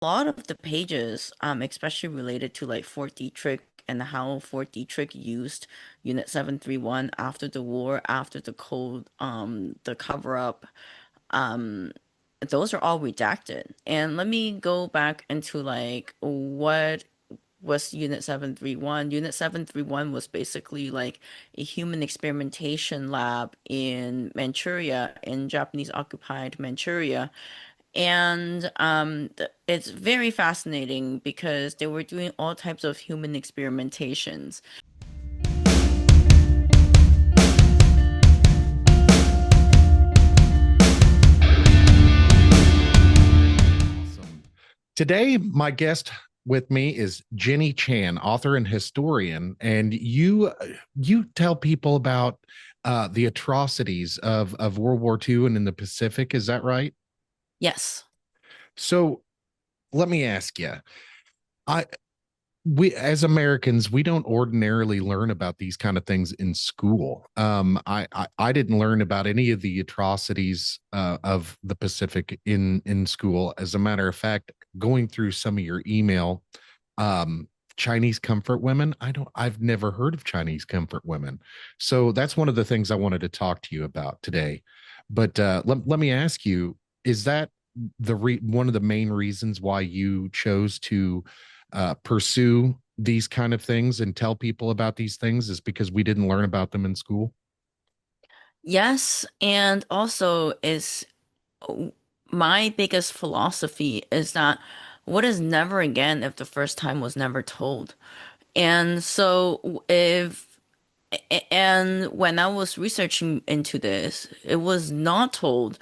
lot of the pages, especially related to like Fort Detrick and how Fort Detrick used Unit 731 after the war, after the cold, the cover up, um, those are all redacted. And let me go back into like what was Unit 731. Unit 731 was basically like a human experimentation lab in Manchuria, in Japanese occupied Manchuria. And it's very fascinating because they were doing all types of human experimentations. Awesome. Today, my guest with me is Jenny Chan, author and historian, and you tell people about the atrocities of World War II and in the Pacific. Is that right? Yes. So let me ask you. I we as Americans, we don't ordinarily learn about these kind of things in school. I didn't learn about any of the atrocities of the Pacific in school. As a matter of fact, going through some of your email, um, Chinese comfort women, I've never heard of Chinese comfort women. So that's one of the things I wanted to talk to you about today. But let me ask you, is that one of the main reasons why you chose to pursue these kind of things and tell people about these things is because we didn't learn about them in school? Yes, and also is my biggest philosophy is that what is never again if the first time was never told. And so and when I was researching into this, it was not told.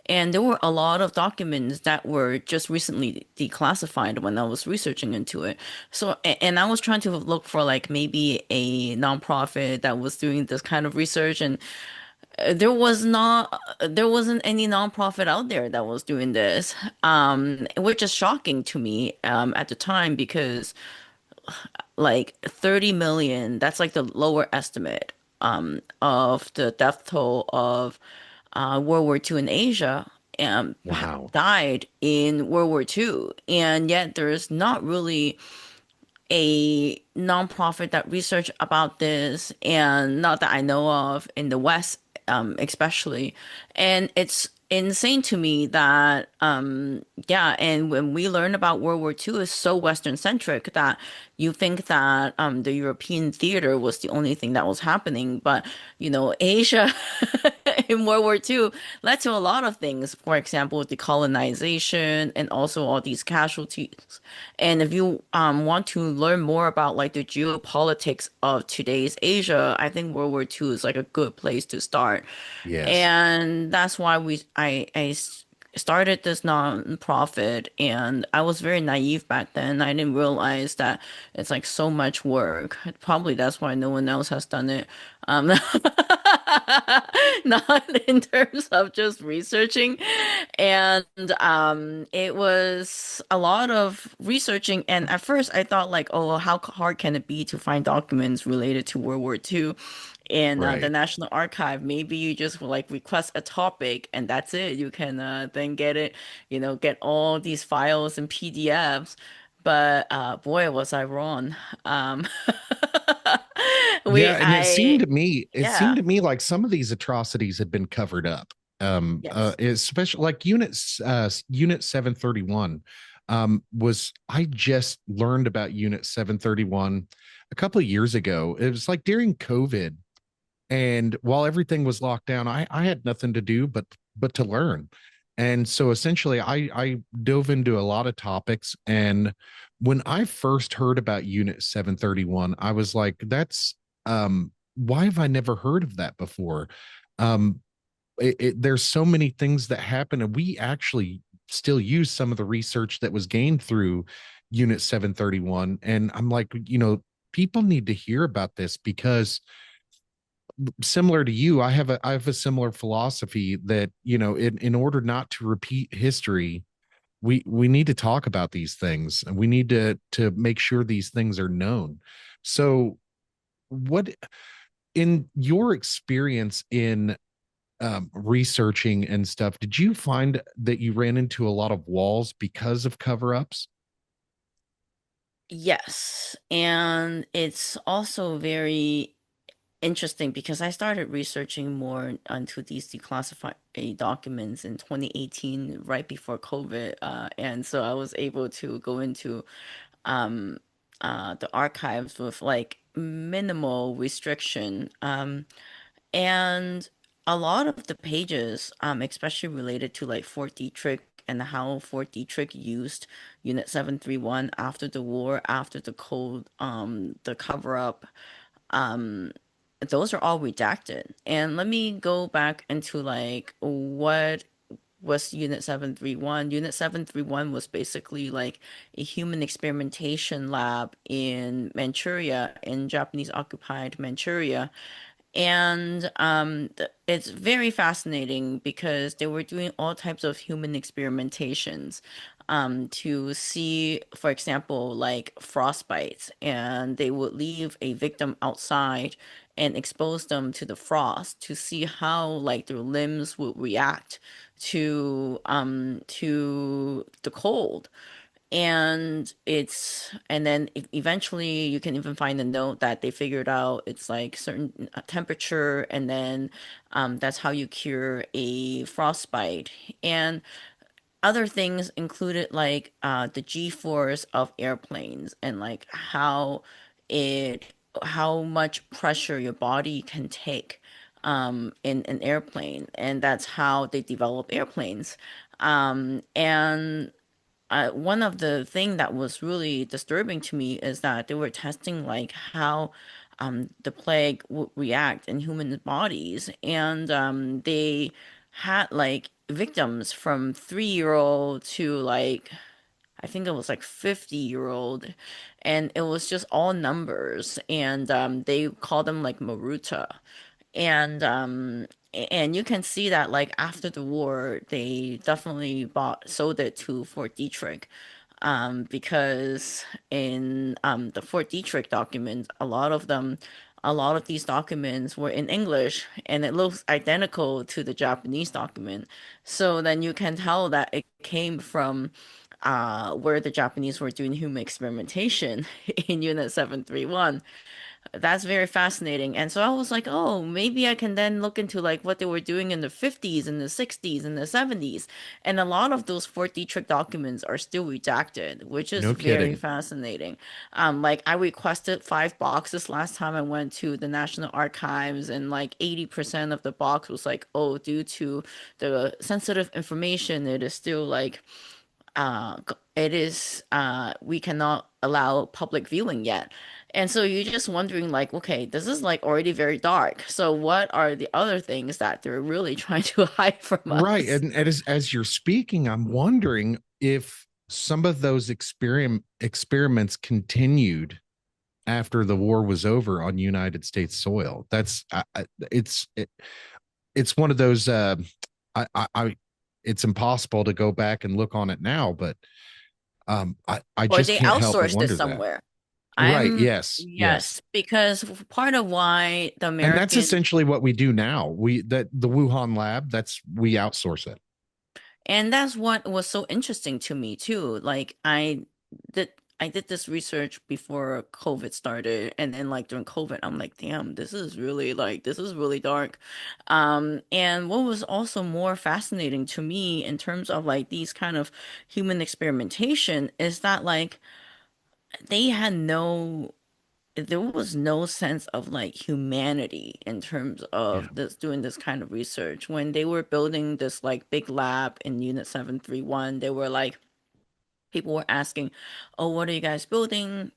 And there were a lot of documents that were just recently declassified when I was researching into it. So, and I was trying to look for like maybe a nonprofit that was doing this kind of research, and there wasn't any nonprofit out there that was doing this, which is shocking to me, at the time because like 30 million, that's like the lower estimate of the death toll of World War II in Asia, Wow. died in World War II. And yet there's not really a nonprofit that research about this, and not that I know of in the West, especially. And it's insane to me that, yeah, and when we learn about World War II is so Western centric that you think that the European theater was the only thing that was happening, but Asia in World War II led to a lot of things. For example, decolonization and also all these casualties. And if you want to learn more about like the geopolitics of today's Asia, I think World War II is like a good place to start. Yes. And that's why started this nonprofit, and I was very naive back then. I didn't realize that it's like so much work. Probably that's why no one else has done it. Um, not in terms of just researching. And it was a lot of researching. And at first I thought like, oh, well, how hard can it be to find documents related to World War II in the Right. National Archive? Maybe you just like request a topic and that's it. You can then get it, get all these files and PDFs. But boy, was I wrong. Um, Yeah, and it seemed yeah, to me like some of these atrocities had been covered up. yes. Especially like Unit 731 was I just learned about Unit 731 a couple of years ago. It was like during COVID, and while everything was locked down, I had nothing to do but to learn. And so essentially I dove into a lot of topics. And when I first heard about Unit 731, I was like, that's why have I never heard of that before? Um there's so many things that happen, and we actually still use some of the research that was gained through Unit 731. And I'm like, people need to hear about this because similar to you, I have a similar philosophy that in order not to repeat history, we need to talk about these things and we need to make sure these things are known. So, what in your experience in researching and stuff, did you find that you ran into a lot of walls because of cover ups? Yes, and it's also very interesting because I started researching more onto these declassified documents in 2018, right before COVID, and so I was able to go into um, the archives with like minimal restriction. And a lot of the pages, especially related to like Fort Detrick and how Fort Detrick used Unit 731 after the war, after the cold, the cover up, um, those are all redacted. And let me go back into like what was Unit 731. Unit 731 was basically like a human experimentation lab in Manchuria, in Japanese occupied Manchuria. And it's very fascinating because they were doing all types of human experimentations to see, for example, like frostbites, and they would leave a victim outside and expose them to the frost to see how like their limbs would react to the cold. And then eventually you can even find a note that they figured out it's like certain temperature, and then that's how you cure a frostbite. And other things included like the G-force of airplanes, and like it how much pressure your body can take in an airplane, and that's how they develop airplanes. And One of the thing that was really disturbing to me is that they were testing like how the plague would react in human bodies, and they had like victims from 3-year old to like I think it was like 50-year old, and it was just all numbers, and they call them like Maruta, and you can see that like after the war they definitely bought sold it to Fort Detrick, because in the Fort Detrick documents, a lot of these documents were in English, and it looks identical to the Japanese document. So then you can tell that it came from where the Japanese were doing human experimentation in Unit 731. That's very fascinating. And so I was like, oh, maybe I can then look into like what they were doing in the 50s and the 60s and the 70s. And a lot of those Fort Detrick documents are still redacted, which is No very kidding. fascinating. Like I requested 5 boxes last time I went to the National Archives, and like 80% of the box was like, oh, due to the sensitive information, it is still like it is we cannot allow public viewing yet. And so you're just wondering like, okay, this is like already very dark. So what are the other things that they're really trying to hide from Right. us? And as you're speaking, I'm wondering if some of those experiments continued after the war was over on United States soil. It's it's one of those I it's impossible to go back and look on it now, but I Or just they can't help but outsourced it wonder that. somewhere. Right. I'm Yes. Yes. Yes, because part of why the And that's American essentially what we do now. We that the Wuhan lab, that's we outsource it. And that's what was so interesting to me too. Like did I did this research before COVID started, and then like during COVID, I'm like, damn, this is really dark. And what was also more fascinating to me in terms of like these kind of human experimentation is that like they had no there was no sense of like humanity in terms Yeah. of this doing this kind of research. When they were building this like big lab in Unit 731, they were like people were asking, oh, what are you guys building?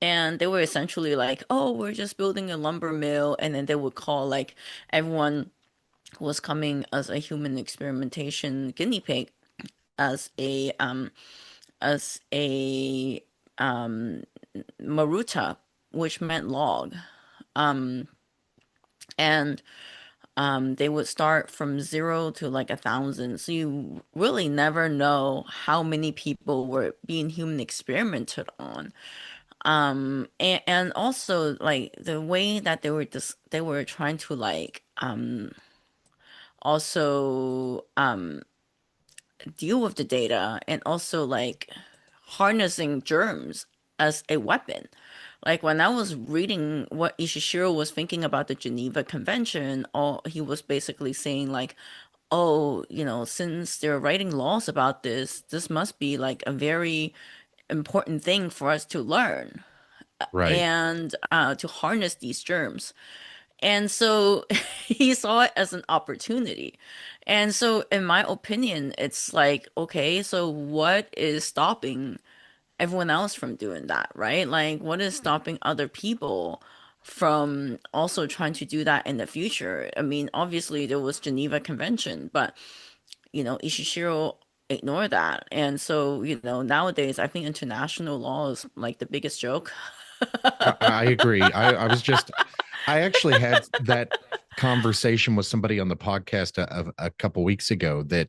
And they were essentially like, oh, we're just building a lumber mill. And then they would call like everyone who was coming as a human experimentation guinea pig as a maruta, which meant log. Um, and they would start from 0 to like 1,000. So you really never know how many people were being human experimented on. And also like the way that they were trying to like also deal with the data and also like harnessing germs as a weapon. Like when I was reading what Ishishiro was thinking about the Geneva Convention, all he was basically saying like, oh, since they're writing laws about this, this must be like a very important thing for us to learn Right. and to harness these germs. And so he saw it as an opportunity. And so, in my opinion, it's like, okay, so what is stopping everyone else from doing that, right? Like, what is stopping other people from also trying to do that in the future? I mean, obviously there was Geneva Convention, but Ishishiro ignored that. And so, nowadays I think international law is like the biggest joke. I agree. I actually had that conversation with somebody on the podcast a couple weeks ago that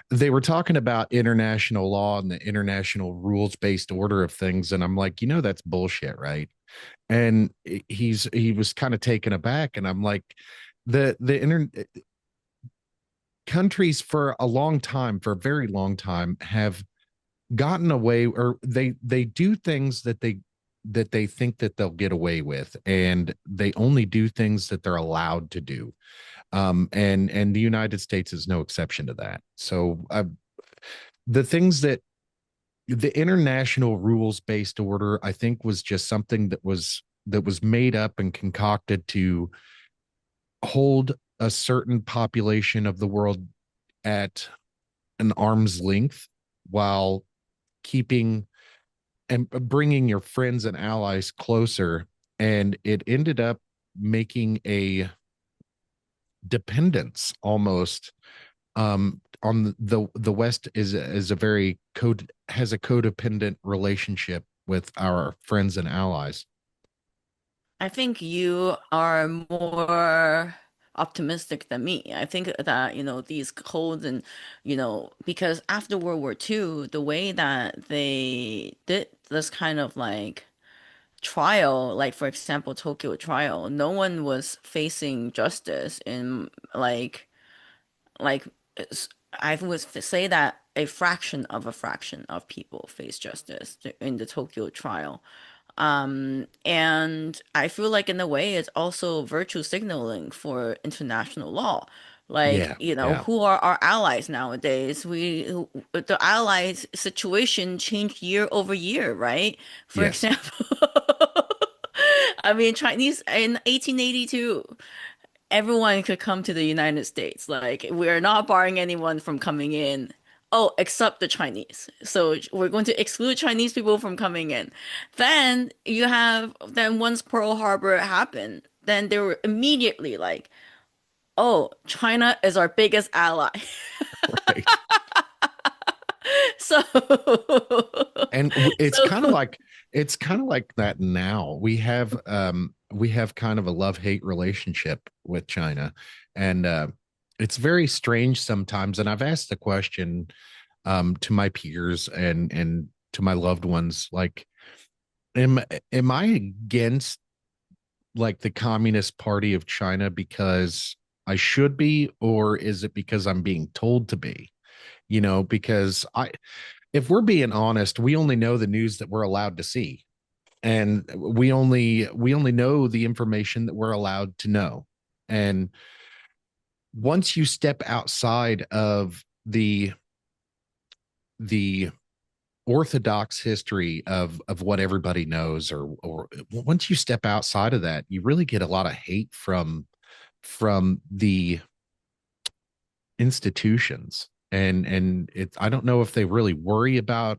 they were talking about international law and the international rules based order of things. And I'm like, that's bullshit, right? And he was kind of taken aback. And I'm like, the countries for a long time, for a very long time, have gotten away, or they do things that they think that they'll get away with, and they only do things that they're allowed to do. And the United States is no exception to that. So the things that the international rules based order, I think, was just something that was made up and concocted to hold a certain population of the world at an arm's length while keeping and bringing your friends and allies closer. And it ended up making a dependence almost, on the West is a very code has a codependent relationship with our friends and allies. I think you are more optimistic than me. I think that, these codes and, because after World War II, the way that they did this kind of like trial, like for example, Tokyo trial, no one was facing justice in like I would say that a fraction of people face justice in the Tokyo trial. And I feel like in a way it's also virtue signaling for international law. Like, Yeah, yeah, who are our allies nowadays? The allies situation changed year over year, right? For yes, example, I mean, Chinese in 1882 everyone could come to the United States. Like, we're not barring anyone from coming in. Oh, except the Chinese. So we're going to exclude Chinese people from coming in. Then once Pearl Harbor happened, then they were immediately like, oh, China is our biggest ally. right. So, And so it's kind of like that now. We have kind of a love-hate relationship with China, and it's very strange sometimes. And I've asked the question, to my peers and to my loved ones, like, am am I against like the Communist Party of China because I should be, or is it because I'm being told to be? Because if we're being honest, we only know the news that we're allowed to see, and we only know the information that we're allowed to know. And once you step outside of the orthodox history of what everybody knows, or once you step outside of that, you really get a lot of hate from the institutions. And I don't know if they really worry about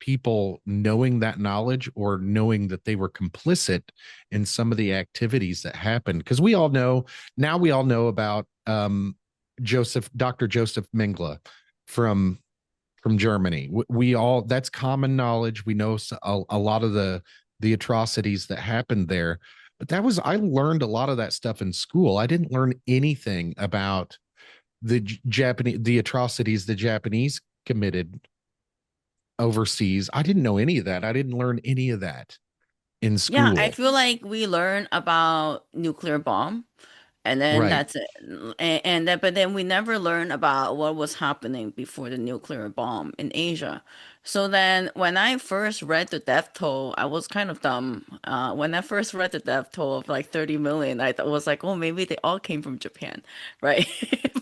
people knowing that knowledge, or knowing that they were complicit in some of the activities that happened, because we all know about Dr. Joseph Mengele from Germany. We all, that's common knowledge. We know a lot of the atrocities that happened there. But I learned a lot of that stuff in school. I didn't learn anything about the atrocities the Japanese committed overseas. I didn't know any of that. I didn't learn any of that in yeah, I school. feel like we learn about nuclear bomb And then Right. that's it. And then, but then we never learn about what was happening before the nuclear bomb in Asia. So then when I first read the death toll, I was kind of dumb. When I first read the death toll of like 30 million, was like, oh, maybe they all came from Japan, right?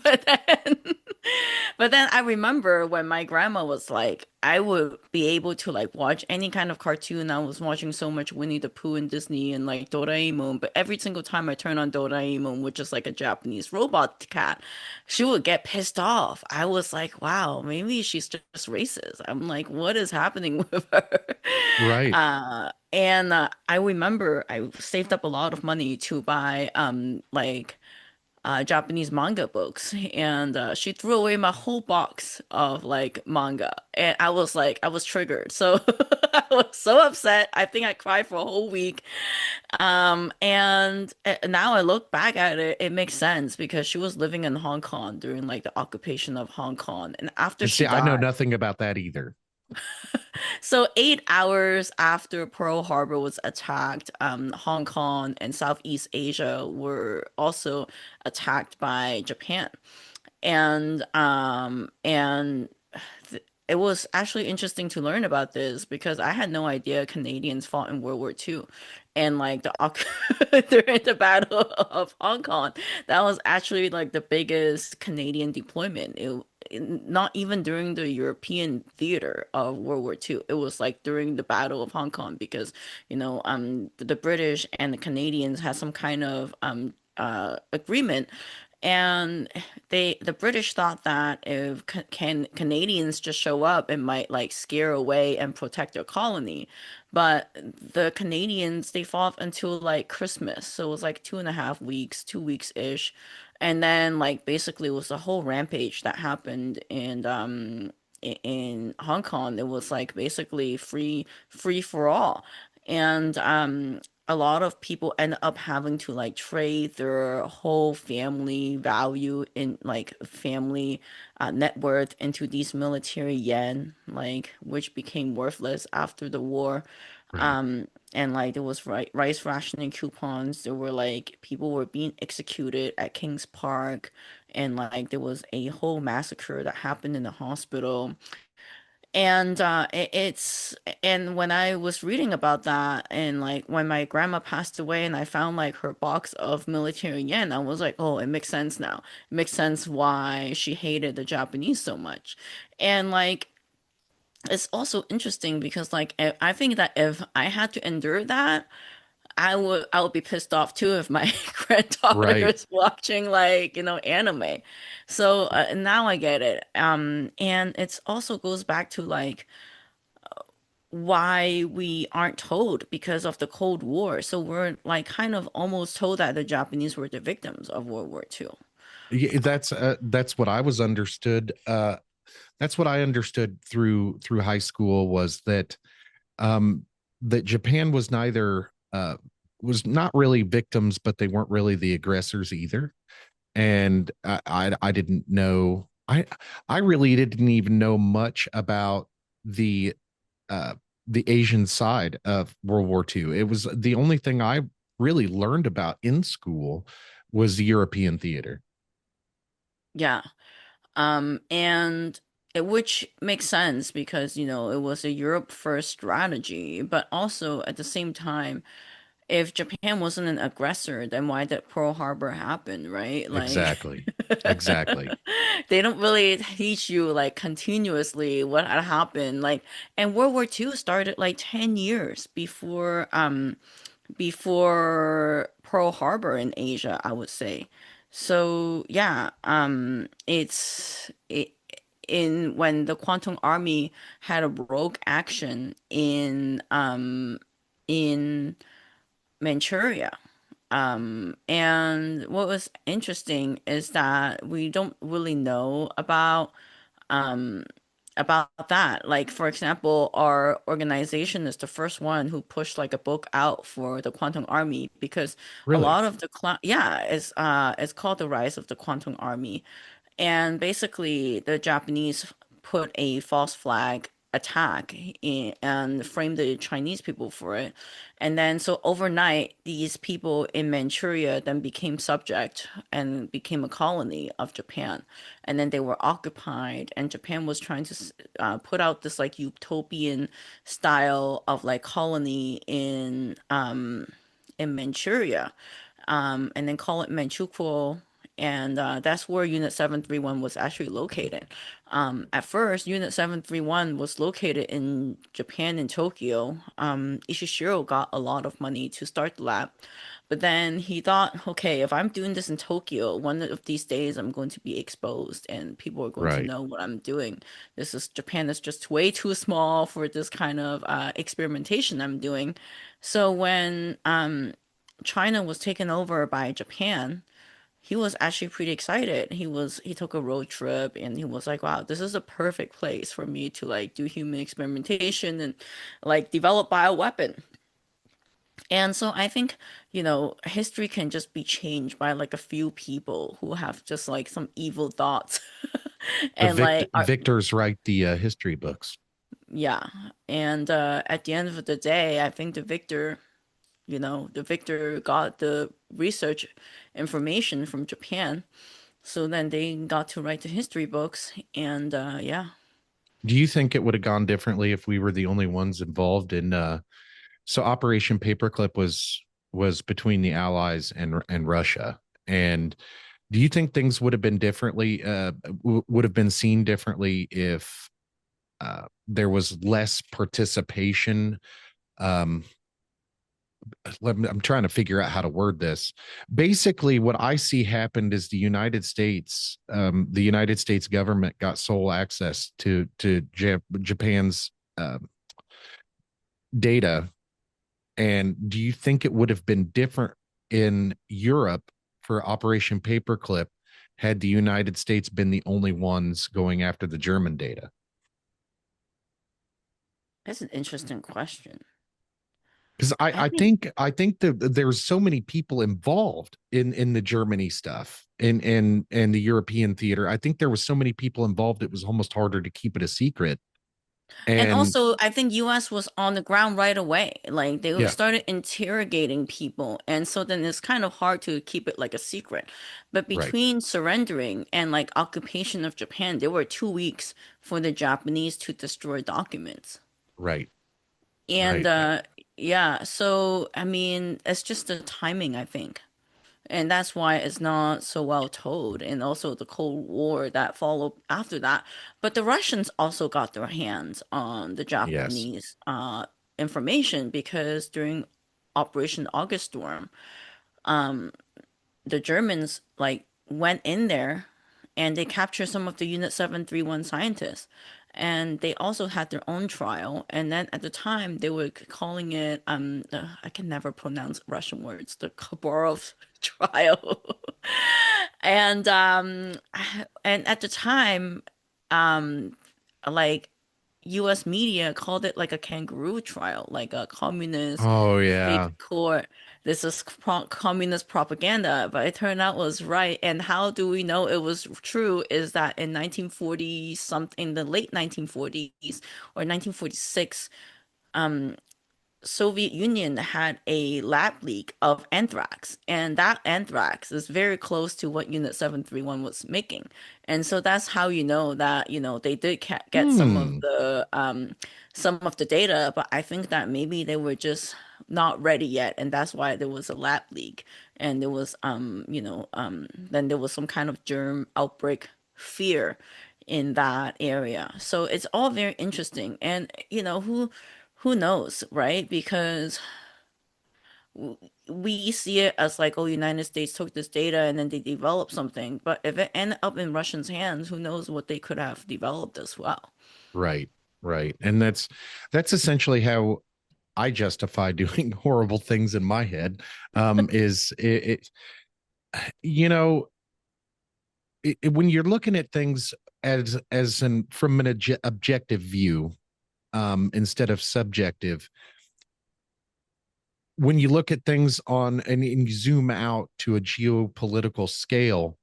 But then but then I remember when my grandma was like, I would be able to like watch any kind of cartoon. I was watching so much Winnie the Pooh and Disney and like Doraemon, but every single time I turn on Doraemon, which is like a Japanese robot cat, she would get pissed off. I was like, wow, maybe she's just racist. I'm like, what is happening with her? Right. And I remember I saved up a lot of money to buy like Japanese manga books, and she threw away my whole box of like manga, and I was like, I was triggered, so I was so upset. I think I cried for a whole week. And now I look back at it, it makes sense because she was living in Hong Kong during like the occupation of Hong Kong, and after And see, she I know died. nothing about that either. So 8 hours after Pearl Harbor was attacked, Hong Kong and Southeast Asia were also attacked by Japan. And it was actually interesting to learn about this because I had no idea Canadians fought in World War II. And like during the Battle of Hong Kong, that was actually like the biggest Canadian deployment. Not even during the European theater of World War II. It was like during the Battle of Hong Kong because, the British and the Canadians had some kind of agreement, and the British thought that if Canadians just show up, it might like scare away and protect their colony. But the Canadians, they fought until like Christmas. So it was like 2.5 weeks, 2 weeks-ish. And then like basically it was a whole rampage that happened in Hong Kong. It was like basically free for all. And a lot of people end up having to like trade their whole family value in like family net worth into these military yen, like which became worthless after the war. Right. And like there was rice rationing coupons. There were like people were being executed at King's Park, and like there was a whole massacre that happened in the hospital. And and when I was reading about that, and like when my grandma passed away and I found like her box of military yen, I was like, oh, it makes sense now. It makes sense why she hated the Japanese so much. And like it's also interesting because like I think that if I had to endure that, I would be pissed off too if my granddaughter Right. is watching like, anime. So now I get it. And it's also goes back to like why we aren't told because of the Cold War. So we're like kind of almost told that the Japanese were the victims of World War II. Yeah, that's what I was understood. That's what I understood through high school was um, that Japan was neither was not really victims, but they weren't really the aggressors either. And I didn't know. I really didn't even know much about the uh, the Asian side of World War II. It was the only thing I really learned about in school was the European theater. Yeah. And which makes sense because, it was a Europe first strategy, but also at the same time, if Japan wasn't an aggressor, then why did Pearl Harbor happen, right? Like, Exactly. Exactly. they don't really teach you like continuously what had happened. Like, and World War II started like 10 years before Pearl Harbor in Asia, I would say. So yeah, in when the Quantum Army had a rogue action in Manchuria. And what was interesting is that we don't really know um about that. Like for example, our organization is the first one who pushed like a book out for the Quantum Army because a Really. lot of the yeah, it's called The Rise of the Quantum Army. And basically the Japanese put a false flag attack and frame the Chinese people for it. And then so overnight, these people in Manchuria then became subject and became a colony of Japan. And then they were occupied, and Japan was trying to put out this like utopian style of like colony in Manchuria, and then call it Manchukuo. And that's where Unit 731 was actually located. At first, Unit 731 was located in Japan in Tokyo. Ishishiro got a lot of money to start the lab. But then he thought, okay, if I'm doing this in Tokyo, one of these days I'm going to be exposed and people are going to Right. know what I'm doing. This is Japan is just way too small for this kind of experimentation I'm doing. So when China was taken over by Japan, he was actually pretty excited. He took a road trip and he was like, "Wow, this is a perfect place for me to like do human experimentation and like develop bioweapon." And so I think, history can just be changed by like a few people who have just like some evil thoughts The and like are, victors write the history books. yeah. And at the end of the day, I think the victor got the research information from Japan. So then they got to write the history books, and yeah. Do you think it would have gone differently if we were the only ones involved in so Operation Paperclip was between the Allies and Russia. And do you think things would have been differently would have been seen differently if there was less participation? um I'm trying to figure out how to word this. Basically, what I see happened is the United States government got sole access to Japan's data. And do you think it would have been different in Europe for Operation Paperclip had the United States been the only ones going after the German data? That's an interesting question. Because I think, I think that there's so many people involved in the Germany stuff and the European theater. I think there was so many people involved, it was almost harder to keep it a secret. and And also I think US was on the ground right away. Like they yeah, started interrogating people, and so then it's kind of hard to keep it like a secret. But right, between surrendering and like occupation of Japan, there were 2 weeks for the Japanese to destroy documents. right, And right. yeah, so I mean, it's just the timing, I think. And that's why it's not so well told. And also the Cold War that followed after that. But the Russians also got their hands on the Yes. Japanese information because during Operation August Storm, the Germans like went in there and they captured some of the Unit 731 scientists. And they also had their own trial. And then at the time, they were calling it, I can never pronounce Russian words, the Khabarov trial. And and at the time, um, like US media called it like a kangaroo trial, like a communist Oh state yeah. court. This is communist propaganda, but it turned out was right. And how do we know it was true is that in 1940 something, in the late 1940s or 1946, Soviet Union had a lab leak of anthrax, and that anthrax is very close to what Unit 731 was making. And so that's how you know that, they did get Hmm. some of the data, but I think that maybe they were just not ready yet, and that's why there was a lab leak. And there was then there was some kind of germ outbreak fear in that area. So it's all very interesting. And who knows, right? Because we see it as like, oh, United States took this data and then they developed something. But if it ended up in Russians' hands, who knows what they could have developed as well. Right, right. And that's essentially how I justify doing horrible things in my head. Is it you know when you're looking at things as an from an objective view, instead of subjective, when you look at things on and you zoom out to a geopolitical scale,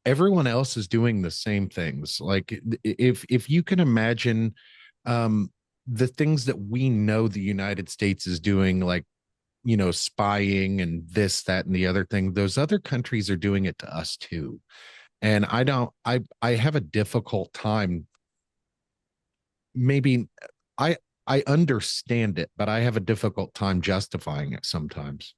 everyone else is doing the same things. Like if you can imagine um, the things that we know the United States is doing, like, you know, spying and this, that, and the other thing, those other countries are doing it to us too. And I have a difficult time, maybe I, I understand it, but I have a difficult time justifying it sometimes.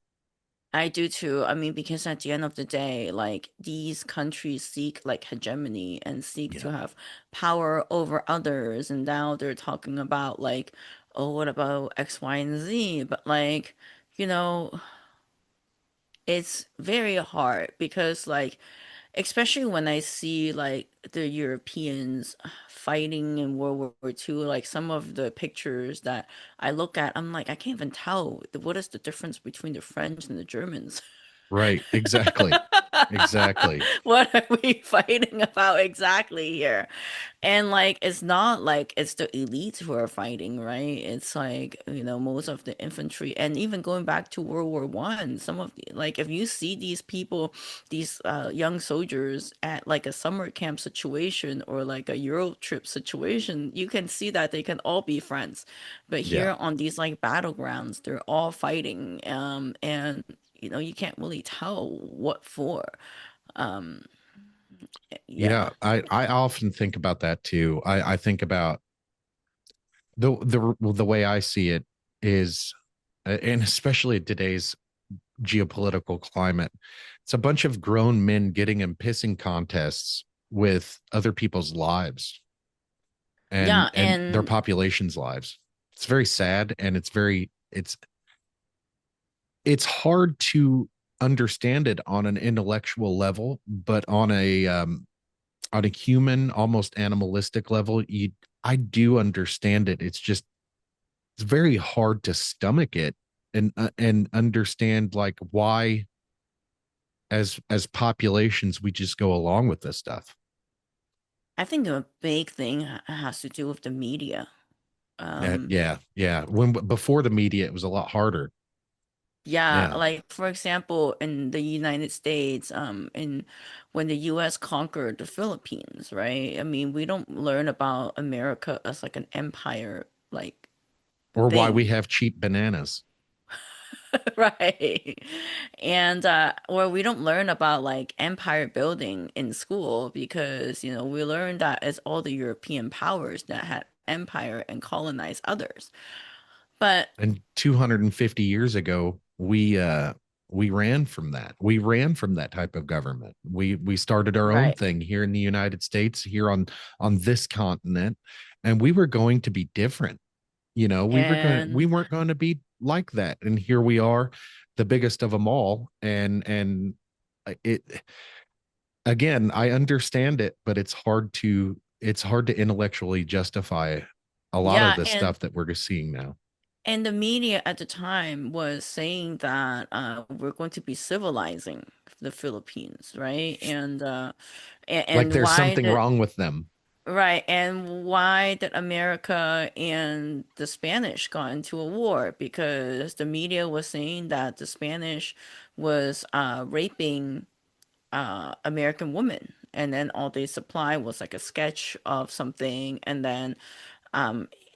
I do too. I mean, because at the end of the day, like these countries seek like hegemony and seek Yeah. to have power over others. And now they're talking about like, oh, what about X, Y, and Z? But like, you know, it's very hard because like especially when I see like the Europeans fighting in World War II, like some of the pictures that I look at, I'm like, I can't even tell what is the difference between the French and the Germans. Right. Exactly. Exactly. What are we fighting about exactly here? And like it's not like it's the elites who are fighting, right? It's like, most of the infantry and even going back to World War I, some of the like if you see these people, these young soldiers at like a summer camp situation or like a Euro trip situation, you can see that they can all be friends. But Yeah. here on these like battlegrounds, they're all fighting, and you can't really tell what for. Um, Yeah. yeah. I often think about that too. I think about the way I see it is, and especially today's geopolitical climate, it's a bunch of grown men getting in pissing contests with other people's lives Yeah, and their and population's lives. It's very sad, and it's hard to understand it on an intellectual level, but on a human, almost animalistic level, I do understand it. It's just it's very hard to stomach it and understand like why, as populations, we just go along with this stuff. I think a big thing has to do with the media. Um, Yeah, yeah. When before the media, it was a lot harder. yeah, Yeah. like for example, in the United States, in when the US conquered the Philippines, right? I mean, we don't learn about America as like an empire like Or why we thing. have cheap bananas. Right. And or we don't learn about like empire building in school because, we learned that it's all the European powers that had empire and colonized others. But And 250 years ago, we ran from that. We ran from that type of government. We started our own right. thing here in the United States, here on this continent, and we were going to be different. You know, we And weren't going to be like that. And here we are, the biggest of them all. And it again, I understand it, but it's hard to intellectually justify a lot of yeah, the and stuff that we're seeing now. and the media at the time was saying that we're going to be civilizing the Philippines, right? And Like and there's why something did wrong with them. Right, and why did America and the Spanish got into a war? Because the media was saying that the Spanish was raping American women, and then all they supply was like a sketch of something, and then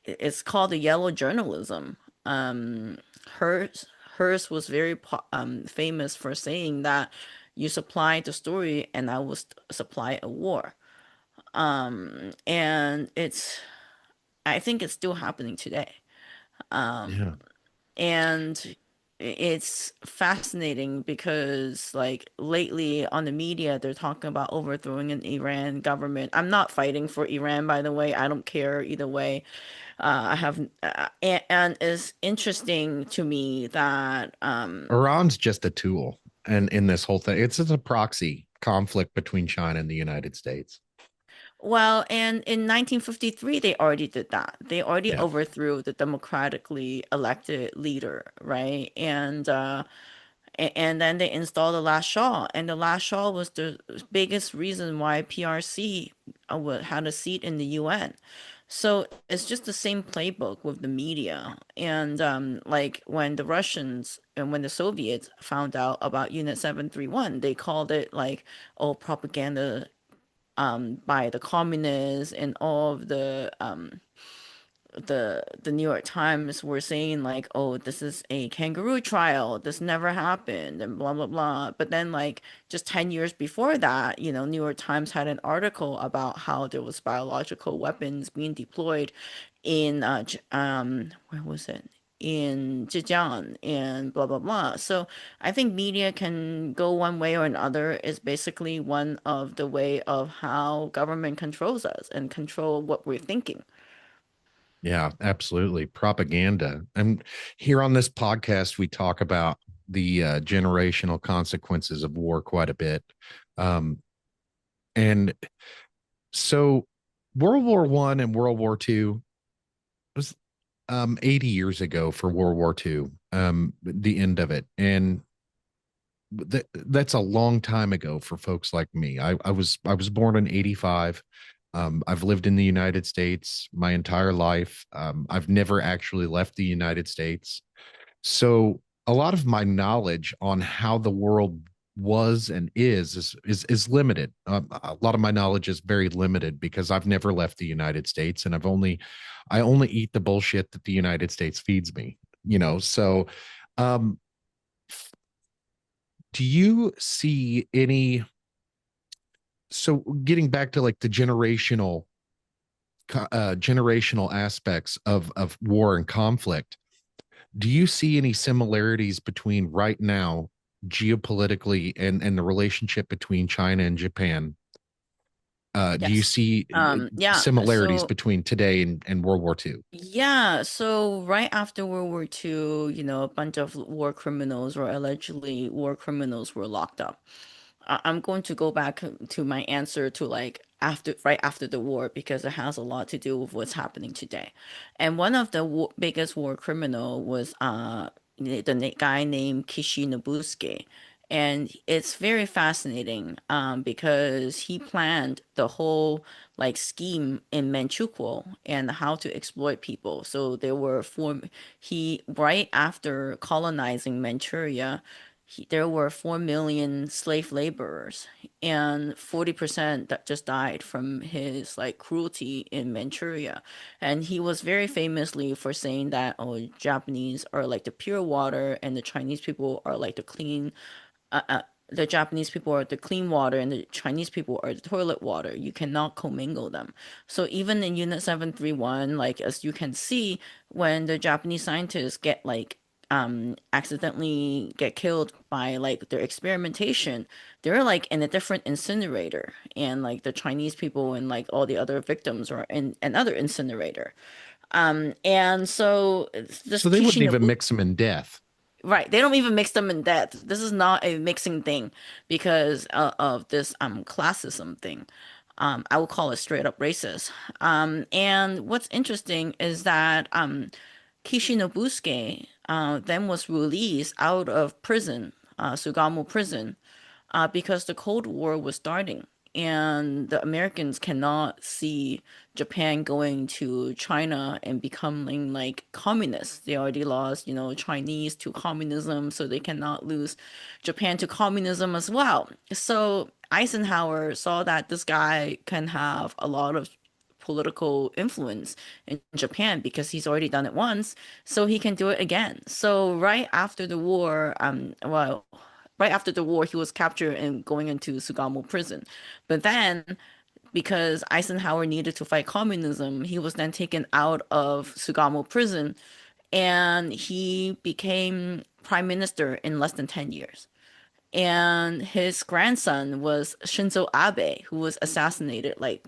it's called the yellow journalism. Um, hers hers was very famous for saying that you supply the story, and I will supply a war. And I think it's still happening today. Yeah. And it's fascinating because like lately on the media, they're talking about overthrowing an Iran government. I'm not fighting for Iran, by the way. I don't care either way. I have, and it's interesting to me that, Iran's just a tool, and in this whole thing, it's just a proxy conflict between China and the United States. well, and in 1953, they already did that. They already Yeah. overthrew the democratically elected leader, right? And then they installed the last Shah, and the last Shah was the biggest reason why PRC had a seat in the UN. So it's just the same playbook with the media. And like when the Russians and when the Soviets found out about Unit 731, they called it like, oh, propaganda by the communists and all of the the New York Times were saying like, oh, this is a kangaroo trial, this never happened, and blah blah blah. But then like just 10 years before that, New York Times had an article about how there was biological weapons being deployed in where was it? In Zhejiang and blah blah blah. So I think media can go one way or another is basically one of the way of how government controls us and control what we're thinking. Yeah, absolutely. Propaganda. And here on this podcast, we talk about the generational consequences of war quite a bit. Um, and so World War One and World War Two was 80 years ago for World War Two, the end of it. And that's a long time ago for folks like me. I was born in 85. I've lived in the United States my entire life. I've never actually left the United States. So a lot of my knowledge on how the world was and is limited. A lot of my knowledge is very limited because I've never left the United States, and I only eat the bullshit that the United States feeds me. So um, do you see any? So getting back to like the generational aspects of war and conflict, do you see any similarities between right now geopolitically and the relationship between China and Japan? Do you Yes. see Yeah. similarities So between today and World War II? yeah, so right after World War II, a bunch of war criminals or allegedly war criminals were locked up. I'm going to go back to my answer to like right after the war because it has a lot to do with what's happening today. And one of the biggest war criminal was the guy named Kishi Nobusuke. And it's very fascinating because he planned the whole like scheme in Manchukuo and how to exploit people. So he right after colonizing Manchuria, there were 4 million slave laborers, and 40% that just died from his like cruelty in Manchuria. And he was very famously for saying that, oh, Japanese are like the pure water and the Chinese people are like the Japanese people are the clean water and the Chinese people are the toilet water. You cannot commingle them. So even in Unit 731, like as you can see, when the Japanese scientists get like accidentally get killed by like their experimentation, they're like in a different incinerator. And like the Chinese people and like all the other victims are in another incinerator. And so this So they wouldn't even Kishinobu. mix them in death. Right. They don't even mix them in death. This is not a mixing thing because of this classism thing. I would call it straight up racist. And what's interesting is that Kishi Nobusuke then was released out of prison, Sugamo prison, because the Cold War was starting. And the Americans cannot see Japan going to China and becoming like communists. They already lost, Chinese to communism, so they cannot lose Japan to communism as well. So Eisenhower saw that this guy can have a lot of political influence in Japan because he's already done it once, so he can do it again. So right after the war, he was captured and going into Sugamo prison. But then, because Eisenhower needed to fight communism, he was then taken out of Sugamo prison and he became prime minister in less than 10 years. And his grandson was Shinzo Abe, who was assassinated like,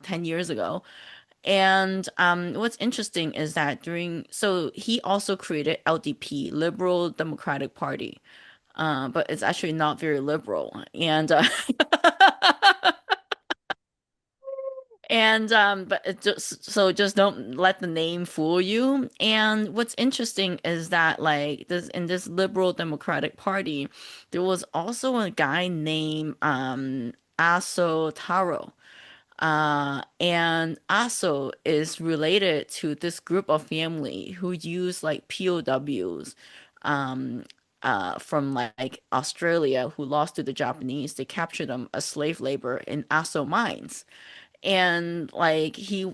10 years ago. And what's interesting is that so he also created LDP, Liberal Democratic Party, but it's actually not very liberal. And but just don't let the name fool you. And what's interesting is that like this in this Liberal Democratic Party, there was also a guy named Aso Taro. And Aso is related to this group of family who use like POWs um, from like Australia who lost to the Japanese. They captured them as slave labor in Aso mines. and like he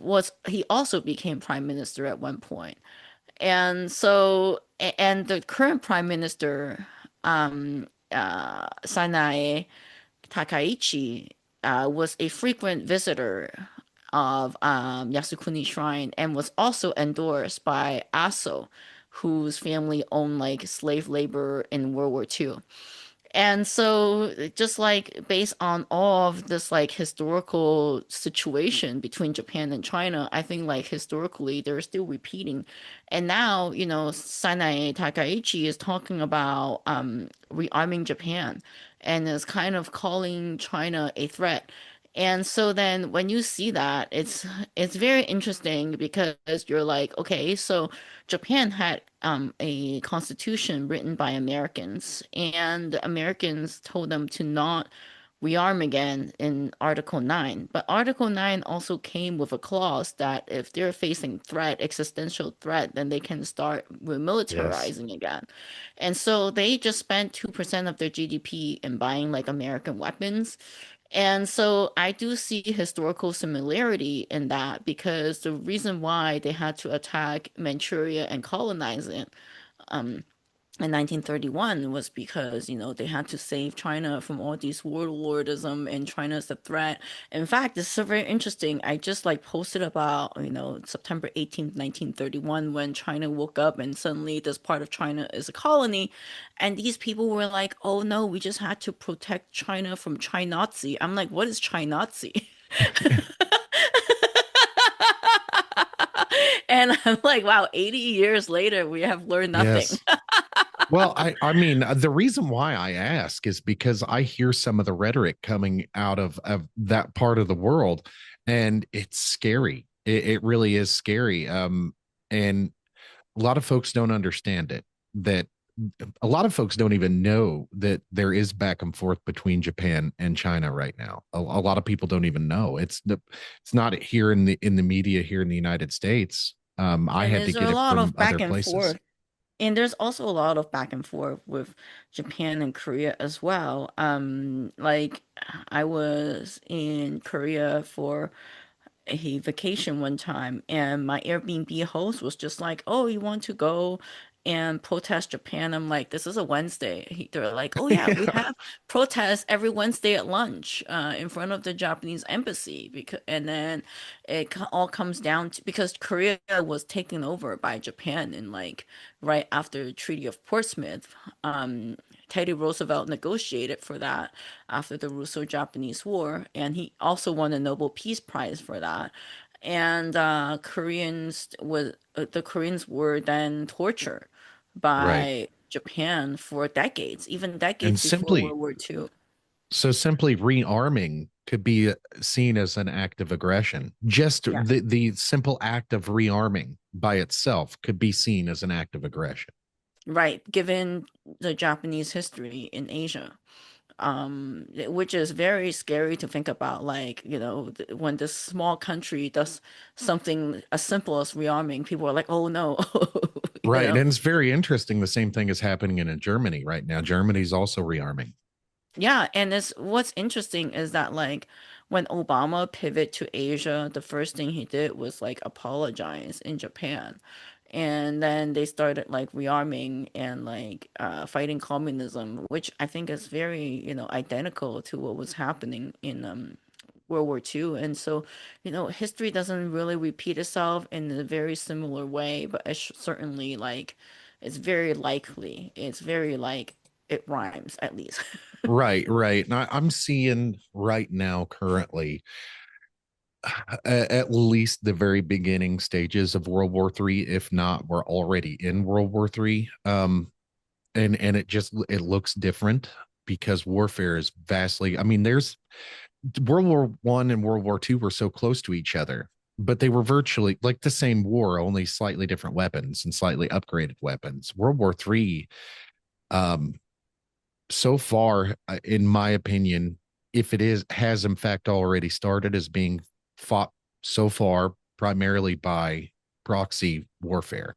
also became prime minister at one point. And so, and the current prime minister, Sanae Takaichi, was a frequent visitor of Yasukuni Shrine and was also endorsed by Aso, whose family owned like slave labor in World War II. And so, just like based on all of this like historical situation between Japan and China, I think like historically they're still repeating. And now, Sanae Takaichi is talking about rearming Japan and is kind of calling China a threat. And so then when you see that, it's very interesting because you're like, okay, so Japan had a constitution written by Americans, and the Americans told them to not rearm again in Article 9. But Article 9 also came with a clause that if they're facing threat, existential threat, then they can start Yes. remilitarizing again. And so they just spent 2% of their GDP in buying like American weapons. And so I do see historical similarity in that because the reason why they had to attack Manchuria and colonize it um, in 1931 was because, they had to save China from all these warlordism and China's a threat. In fact, this is so very interesting. I just like posted about, September 18th, 1931, when China woke up and suddenly this part of China is a colony. And these people were like, oh no, we just had to protect China from Chinazi. I'm like, what is Chinazi? And I'm like, wow, 80 years later, we have learned nothing. Yes. Well, I mean, the reason why I ask is because I hear some of the rhetoric coming out of that part of the world, and it's scary. It really is scary. And a lot of folks don't understand it. That a lot of folks don't even know that there is back and forth between Japan and China right now. A lot of people don't even know. It's not here in the media here in the United States. I And had to there's a get it lot from of other back and places. forth. And there's also a lot of back and forth with Japan and Korea as well. Like I was in Korea for a vacation one time, and my Airbnb host was just like, "Oh, you want to go and protest Japan?" I'm like, "This is a Wednesday." They're like, "Oh yeah, we Yeah. have protests every Wednesday at lunch in front of the Japanese embassy." Because and then all comes down to because Korea was taken over by Japan in like right after the Treaty of Portsmouth. Teddy Roosevelt negotiated for that after the Russo-Japanese War, and he also won a Nobel Peace Prize for that. And the Koreans were then tortured Right. by Japan for decades, even And decades before simply World War II. simply rearming could be seen as an act of aggression. Just Yeah, the simple act of rearming by itself could be seen as an act of aggression. right. Given the Japanese history in Asia, which is very scary to think about. Like, when this small country does something as simple as rearming, people are like, "Oh no," you Right. know. And it's very interesting. The same thing is happening in Germany right now. Germany's also rearming. Yeah, and it's what's interesting is that like when Obama pivoted to Asia, the first thing he did was like apologize in Japan. And then they started like rearming and like fighting communism, which I think is very, identical to what was happening in World War II. And so, history doesn't really repeat itself in a very similar way, but it's certainly like it's very likely. It's very like it rhymes at least. Right, right. And I'm seeing right now currently at least the very beginning stages of World War III, if not we're already in World War III. And it looks different because warfare is vastly, I mean, there's World War One and World War II were so close to each other, but they were virtually like the same war, only slightly different weapons and slightly upgraded weapons. World War III, um, so far, in my opinion, if it is has in fact already started, is being fought so far primarily by proxy warfare.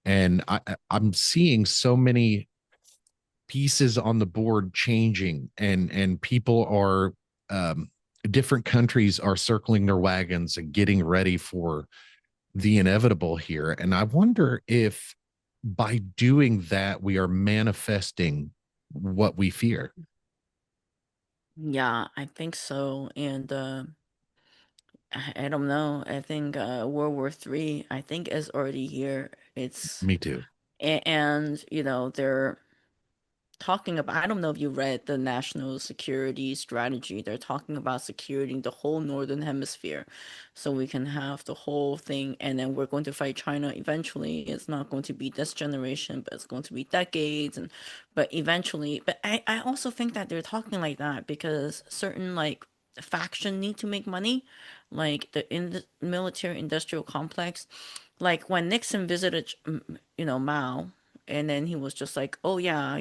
And I'm seeing so many pieces on the board changing, and people are um, different countries are circling their wagons and getting ready for the inevitable here. And I wonder if by doing that, we are manifesting what we fear. Yeah, I think so. And I don't know. I think World War III, I think, is already here. It's Me too. and they're talking about, I don't know if you read the national security strategy. They're talking about securing the whole northern hemisphere so we can have the whole thing, and then we're going to fight China eventually. It's not going to be this generation, but it's going to be decades, and but eventually. But I also think that they're talking like that because certain like faction need to make money, like the military industrial complex. Like when Nixon visited, Mao, and then he was just like, "Oh yeah,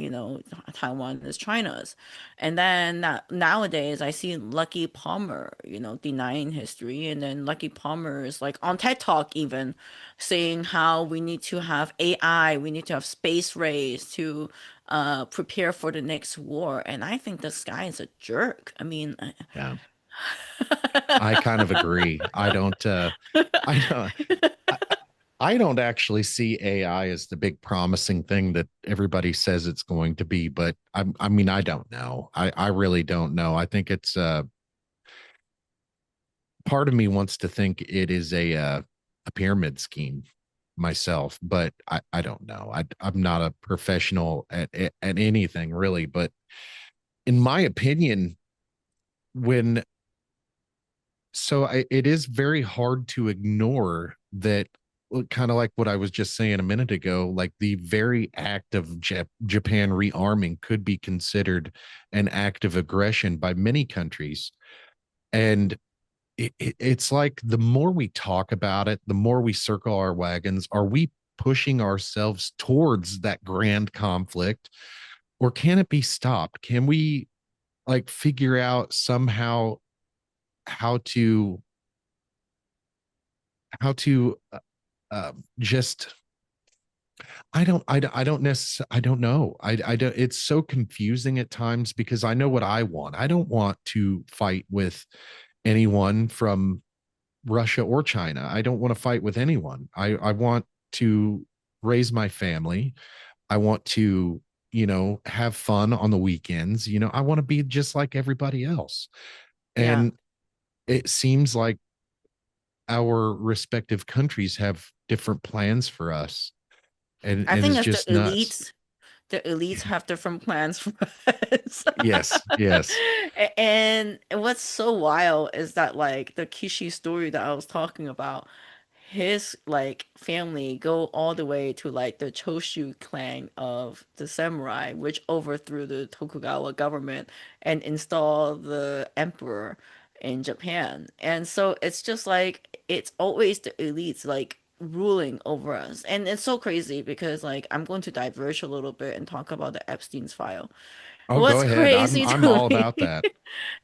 Taiwan is China's." And then nowadays, I see Lucky Palmer, denying history, and then Lucky Palmer is like on TED Talk even saying how we need to have AI, we need to have space race to prepare for the next war. And I think this guy is a jerk. I mean, Yeah. I kind of agree. I don't, I, I don't actually see AI as the big promising thing that everybody says it's going to be, but I mean, I don't know. I really don't know. I think it's, part of me wants to think it is a pyramid scheme myself, but I don't know. I'm not a professional at anything really, but in my opinion, when it is very hard to ignore that, kind of like what I was just saying a minute ago, like the very act of Japan rearming could be considered an act of aggression by many countries. And it's like the more we talk about it, the more we circle our wagons. Are we pushing ourselves towards that grand conflict, or can it be stopped? Can we like figure out somehow how to how to just I don't necessarily I don't know. I don't, it's so confusing at times because I know what I want. I don't want to fight with anyone from Russia or China. I don't want to fight with anyone. I want to raise my family. I want to, have fun on the weekends. I want to be just like everybody else. yeah. And it seems like our respective countries have different plans for us. And I and think it's as just nuts. the elites have different plans for us. Yes, yes, And what's so wild is that like the Kishi story that I was talking about, his like family go all the way to like the Choshu clan of the samurai, which overthrew the Tokugawa government and installed the emperor in Japan. And so it's just like it's always the elites like ruling over us. And it's so crazy because like I'm going to diverge a little bit and talk about the Epstein's file. oh, go What's ahead. crazy I'm to all about me, that.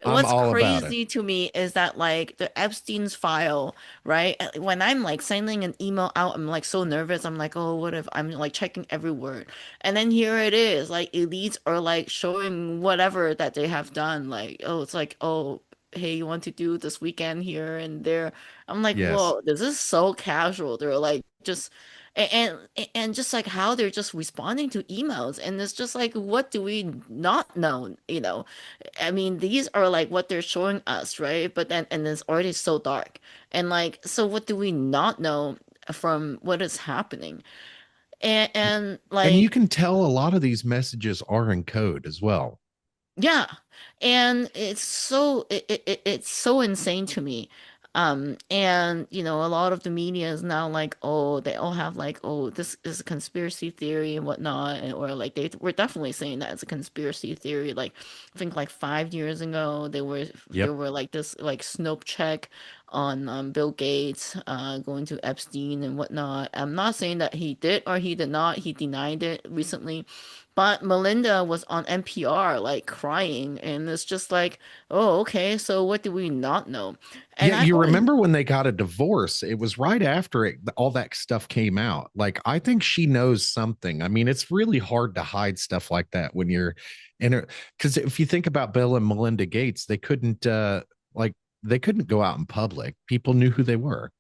I'm what's all about it. crazy to me is that like the Epstein's file, right? When I'm like sending an email out, I'm like so nervous. I'm like, oh, what if I'm like checking every word? And then here it is, like elites are like showing whatever that they have done. Like, oh, it's like, oh, hey, you want to do this weekend here and there? I'm like, Yes. whoa, this is so casual. They're like just and just like how they're just responding to emails, and it's just like what do we not know, I mean, these are like what they're showing us, right? But then and it's already so dark, and like so what do we not know from what is happening? And And you like can tell a lot of these messages are in code as well. yeah, and it's so insane to me. And a lot of the media is now like, oh, they all have like, oh, this is a conspiracy theory and whatnot, or like they were definitely saying that it's a conspiracy theory. Like, I think like 5 years ago, there Yep. were like this like Snope check on Bill Gates going to Epstein and whatnot. I'm not saying that he did or he did not. He denied it recently. But Melinda was on NPR, like crying, and it's just like, oh, okay, so what do we not know? Yeah, And I you always, remember when they got a divorce? It was right after all that stuff came out. Like, I think she knows something. I mean, it's really hard to hide stuff like that when you're in it. Because if you think about Bill and Melinda Gates, they couldn't. like they couldn't go out in public. People knew who they were.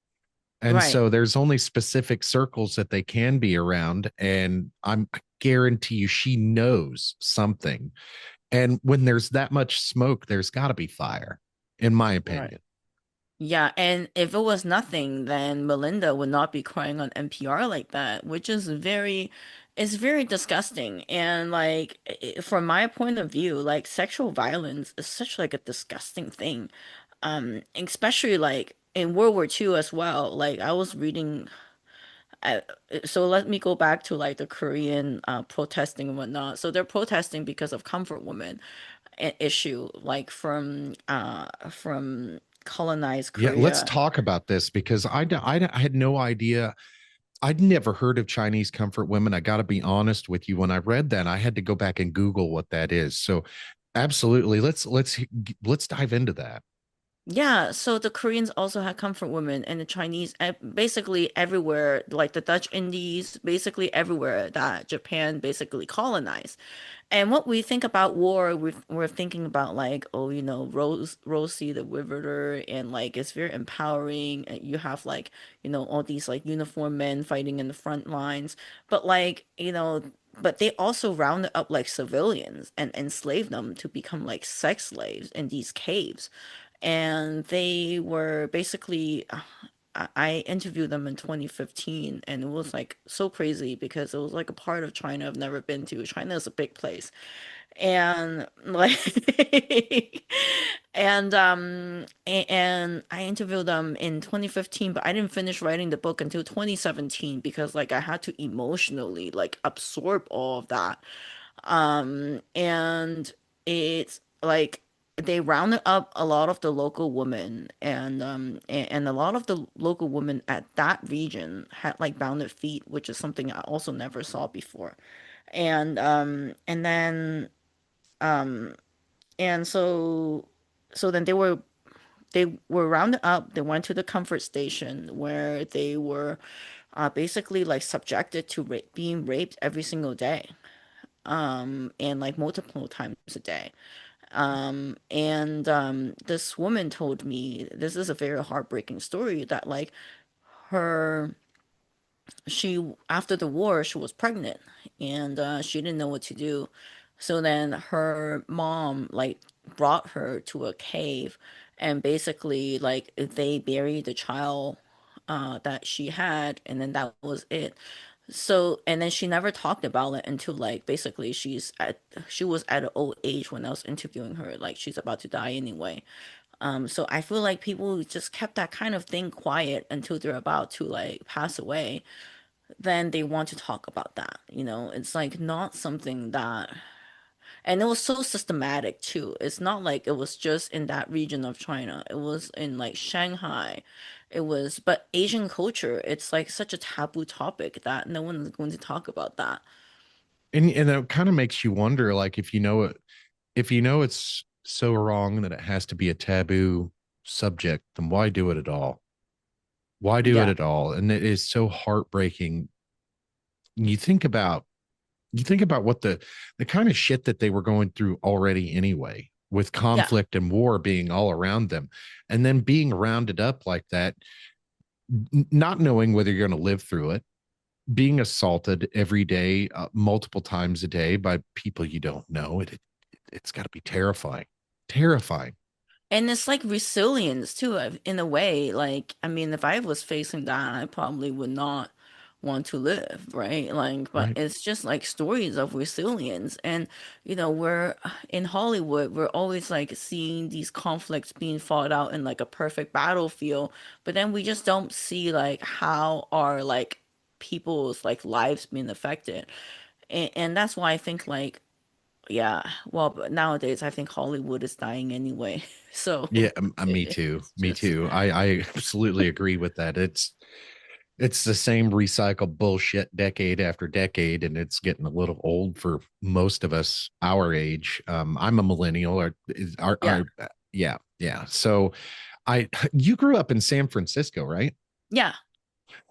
And Right. so there's only specific circles that they can be around. And I guarantee you she knows something. And when there's that much smoke, there's got to be fire, in my Right. opinion. Yeah, and if it was nothing, then Melinda would not be crying on NPR like that, which is it's very disgusting. And like from my point of view, like sexual violence is such like a disgusting thing. Especially like in World War II as well. Like I was reading I, so let me go back to like the Korean protesting and whatnot. So they're protesting because of comfort women issue, like from colonized Yeah, let's Korea. talk about this because I had no idea. I'd never heard of Chinese comfort women. I got to be honest with you. When I read that, I had to go back and Google what that is. So, absolutely, let's dive into that. Yeah, so the Koreans also had comfort women, and the Chinese, basically everywhere, like the Dutch Indies, basically everywhere that Japan basically colonized. And what we think about war, we're thinking about like, oh, Rosie the Riveter, and like it's very empowering. And you have like, all these like uniformed men fighting in the front lines. But like, but they also rounded up like civilians and enslaved them to become like sex slaves in these caves. And they were basically I interviewed them in 2015, and it was like so crazy because it was like a part of China I've never been to. China is a big place. And like and I interviewed them in 2015, but I didn't finish writing the book until 2017 because like I had to emotionally like absorb all of that. And it's like they rounded up a lot of the local women, and a lot of the local women at that region had like bounded feet, which is something I also never saw before. And then um and so then they were rounded up. They went to the comfort station where they were basically like subjected to being raped every single day, and like multiple times a day. And this woman told me this is a very heartbreaking story that like her she after the war she was pregnant, and she didn't know what to do. So then her mom like brought her to a cave, and basically like they buried the child that she had, and then that was it. So, and then she never talked about it until like basically she was at an old age when I was interviewing her, like she's about to die anyway. So I feel like people just kept that kind of thing quiet until they're about to like pass away. Then they want to talk about that, It's like not something that, and it was so systematic too. It's not like it was just in that region of China. It was in like Shanghai. But Asian culture, it's like such a taboo topic that no one is going to talk about that. And it kind of makes you wonder, like if you know it's so wrong that it has to be a taboo subject, then why do it at all? Why do it Yeah. at all? And it is so heartbreaking. You think about you think about what the kind of shit that they were going through already anyway, with Yeah. conflict and war being all around them, and then being rounded up like that, not knowing whether you're going to live through it, being assaulted every day, multiple times a day by people you don't know. It's got to be terrifying, terrifying. And it's like resilience too, in a way. Like, I mean, if I was facing that, I probably would not want to live, right? Like, but Right. it's just like stories of resilience. And, we're in Hollywood, we're always like seeing these conflicts being fought out in like a perfect battlefield, but then we just don't see like how are like people's like lives being affected. And that's why I think like, yeah, well, but nowadays I think Hollywood is dying anyway. So Yeah, me too. it's Me just, too. I absolutely agree with that. It's the same recycled bullshit decade after decade, and it's getting a little old for most of us our age. I'm a millennial. yeah, Yeah, yeah. So I you grew up in San Francisco, right? yeah,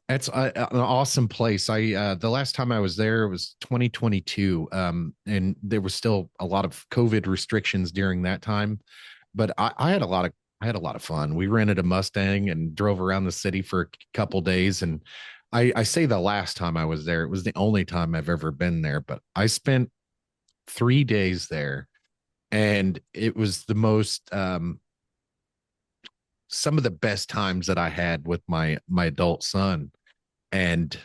That's an awesome place. I the last time I was there was 2022, and there was still a lot of COVID restrictions during that time. But I had a lot of I had a lot of fun. We rented a Mustang and drove around the city for a couple days. And I say the last time I was there, it was the only time I've ever been there, but I spent 3 days there, and it was the most some of the best times that I had with my adult son. And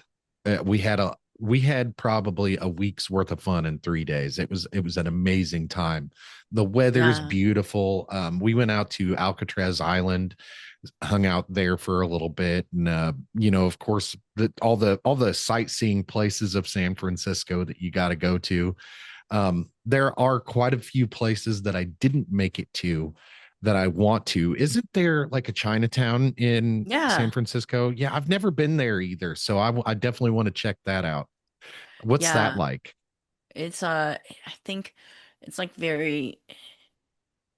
we had probably a week's worth of fun in 3 days. It was an amazing time. The weather's Yeah, beautiful. We went out to Alcatraz Island, hung out there for a little bit, and of course, all the sightseeing places of San Francisco that you got to go to. There are quite a few places that I didn't make it to that I want to. Isn't there like a Chinatown in San yeah, Francisco? Yeah, I've never been there either. So I definitely want to check that out. What's that yeah. like? It's I think it's like very.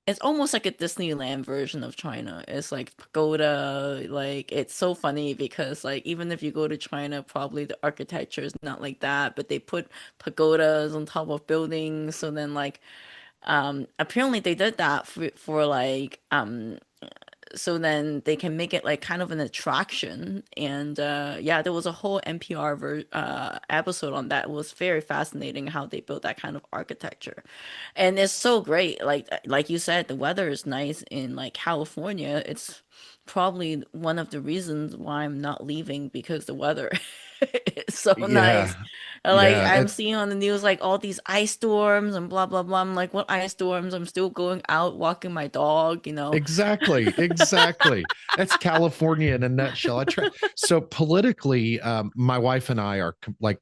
It's almost like a Disneyland version of China. It's like pagoda, like it's so funny because like even if you go to China, probably the architecture is not like that, but they put pagodas on top of buildings. So then like apparently they did that for like so then they can make it like kind of an attraction. And yeah, there was a whole NPR episode on that. It was very fascinating how they built that kind of architecture. And it's so great. Like you said, the weather is nice in like California. It's probably one of the reasons why I'm not leaving because the weather is so nice. Yeah, Like yeah. I'm seeing on the news like all these ice storms and blah blah blah. I'm like, what ice storms? I'm still going out walking my dog, you know. Exactly, exactly. That's California in a nutshell. I try. So politically, my wife and I are like,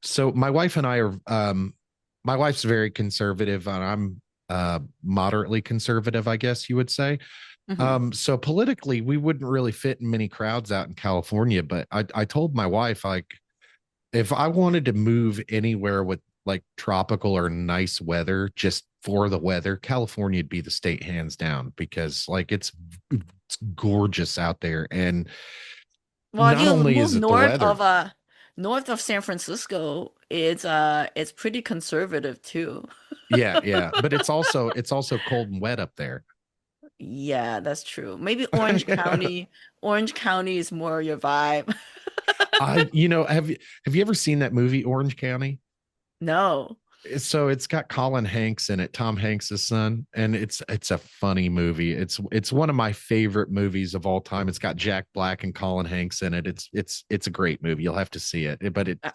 so my wife and I are, my wife's very conservative, and I'm moderately conservative, I guess you would say. Hmm. So politically, we wouldn't really fit in many crowds out in California, but I told my wife, like, if I wanted to move anywhere with like tropical or nice weather, just for the weather, California would be the state hands down, because like it's gorgeous out there. And Well, if not you only move is it the weather, north of San Francisco, it's pretty conservative too. yeah, yeah, but it's also cold and wet up there. Yeah, that's true. Maybe Orange County. Orange County is more your vibe. Have you ever seen that movie Orange County? No. So it's got Colin Hanks in it, Tom Hanks' son, and it's a funny movie. It's one of my favorite movies of all time. It's got Jack Black and Colin Hanks in it. It's a great movie. You'll have to see it. But Uh,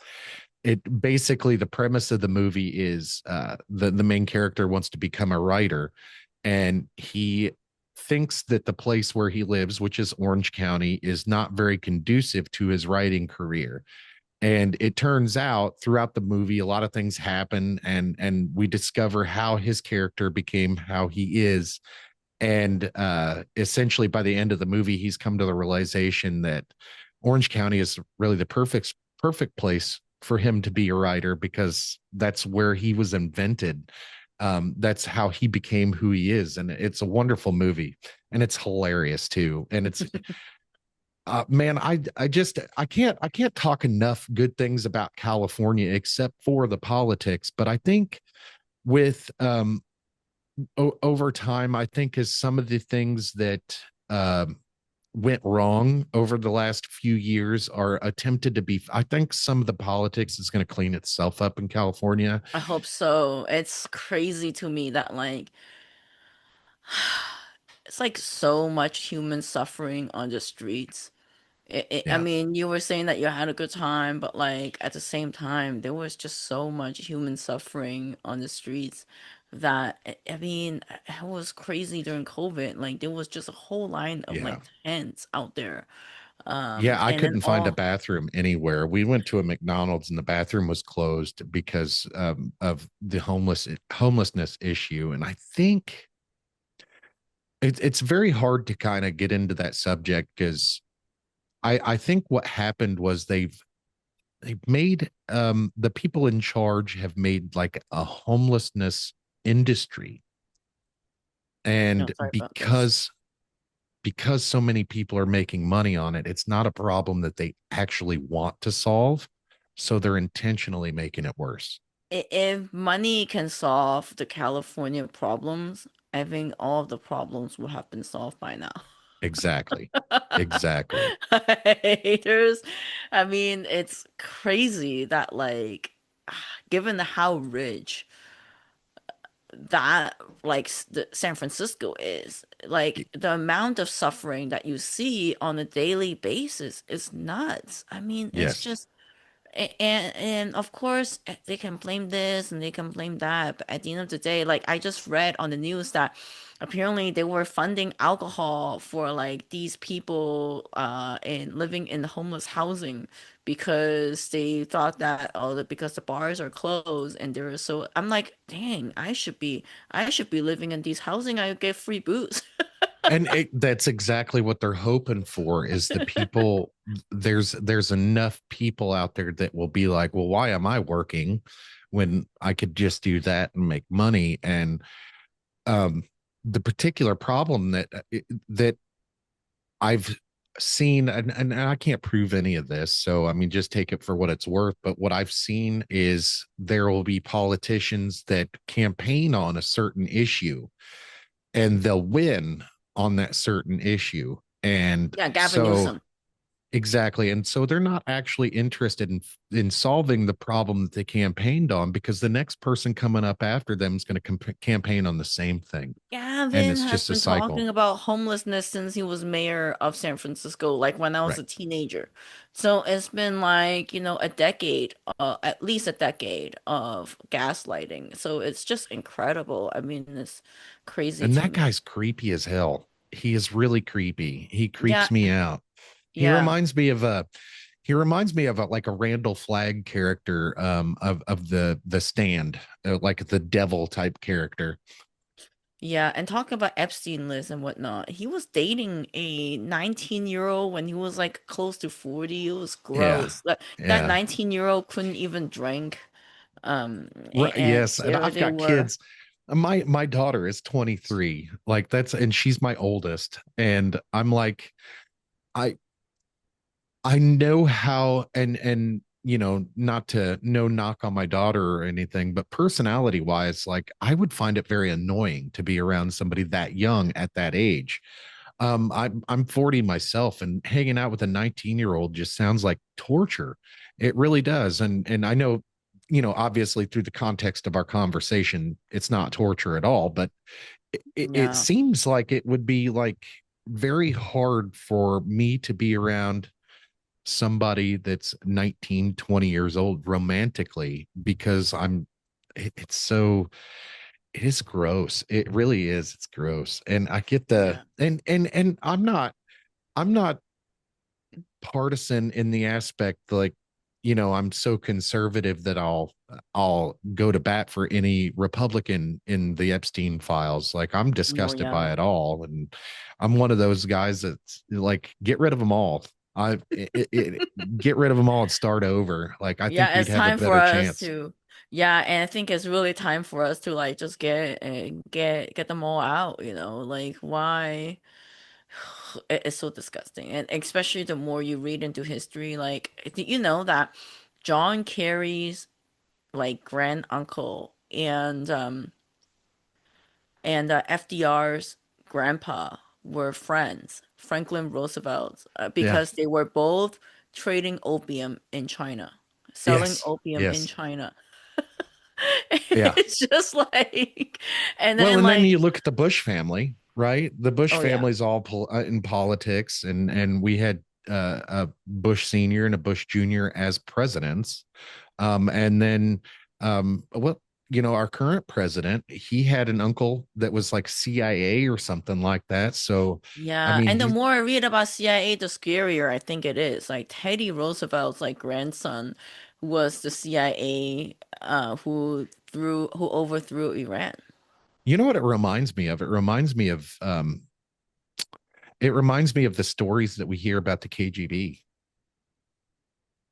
it basically, the premise of the movie is the main character wants to become a writer, and he thinks that the place where he lives, which is Orange County, is not very conducive to his writing career. And it turns out throughout the movie a lot of things happen, and we discover how his character became how he is. And essentially by the end of the movie, he's come to the realization that Orange County is really the perfect place for him to be a writer, because that's where he was invented. That's how he became who he is, and it's a wonderful movie, and it's hilarious too. And it's man, I can't talk enough good things about California except for the politics. But I think with over time, I think is some of the things that went wrong over the last few years are attempted to be. I think some of the politics is going to clean itself up in California. I hope so. It's crazy to me that like it's like so much human suffering on the streets. I Yeah, mean, you were saying that you had a good time, but like at the same time, there was just so much human suffering on the streets that I mean, it was crazy during COVID. Like there was just a whole line of yeah. like tents out there. Yeah, I And then couldn't find a all, bathroom anywhere. We went to a McDonald's and the bathroom was closed because of the homelessness issue. And I think it's very hard to kind of get into that subject, because I think what happened was they've made the people in charge have made like a homelessness industry. no, And sorry about this. because so many people are making money on it, it's not a problem that they actually want to solve. So they're intentionally making it worse. If money can solve the California problems, I think all of the problems would have been solved by now. Exactly. Exactly. There's, I mean, it's crazy that like, given how rich that San Francisco is, like the amount of suffering that you see on a daily basis is nuts. I mean, it's Yes. just and of course they can blame this and they can blame that, but at the end of the day, like I just read on the news that apparently they were funding alcohol for like these people in living in homeless housing because they thought that because the bars are closed and they're so I'm like, dang, I should be living in these housing, I would get free booze. And that's exactly what they're hoping for is the people. There's enough people out there that will be like, well, why am I working when I could just do that and make money? And um the particular problem that I've seen, and I can't prove any of this, so I mean, just take it for what it's worth. But what I've seen is there will be politicians that campaign on a certain issue and they'll win on that certain issue. And Yeah, Gavin so Newsom. exactly. And so they're not actually interested in solving the problem that they campaigned on because the next person coming up after them is going to campaign on the same thing. And Gavin it's has just a been cycle. talking about homelessness since he was mayor of San Francisco, like when I was Right. a teenager. So it's been like, a decade, at least a decade of gaslighting. So it's just incredible. I mean, it's crazy And to that me. guy's creepy as hell. He is really creepy. He Yeah, creeps me out. He yeah, reminds me of a like a Randall Flagg character of the Stand, like the devil type character. yeah. And talking about Epstein list and whatnot, he was dating a 19-year-old when he was like close to 40. It was Yeah. gross. That Yeah. 19-year-old couldn't even drink. Right. And Yes. And there I've they got were. kids. My daughter is 23. Like and she's my oldest. And I'm like, I I know how, and not to no knock on my daughter or anything, but personality wise, like I would find it very annoying to be around somebody that young at that age. I'm 40 myself, and hanging out with a 19-year-old just sounds like torture. It really does. And I know, obviously through the context of our conversation, it's not torture at all, but it Yeah, seems like it would be like very hard for me to be around somebody that's 19, 20 years old romantically because it's so it is gross. It really is. It's gross. And I get the yeah, and I'm not partisan in the aspect like, I'm so conservative that I'll go to bat for any Republican in the Epstein files. Like I'm well, disgusted yeah, by it all. And I'm one of those guys that's like, get rid of them all. Get rid of them all and start over. Like I think yeah. we'd It's have a time for better us chance. to, yeah, and I think it's really time for us to like just get them all out. Like why? It's so disgusting, and especially the more you read into history, like did you know that John Kerry's like grand uncle and FDR's grandpa were friends, Franklin Roosevelt, Yeah. because they were both trading opium in China, selling Yes. opium in Yes. China. Yeah. It's just like, and Well, then and then like, you look at the Bush family, right? The Bush oh yeah, family's all in politics, and we had a Bush senior and a Bush junior as presidents, and then well, our current president, he had an uncle that was like CIA or something like that. So, I yeah. mean, And the he's more I read about CIA, the scarier I think it is. Like Teddy Roosevelt's like grandson was the CIA who overthrew Iran. what it reminds me of? It reminds me of the stories that we hear about the KGB.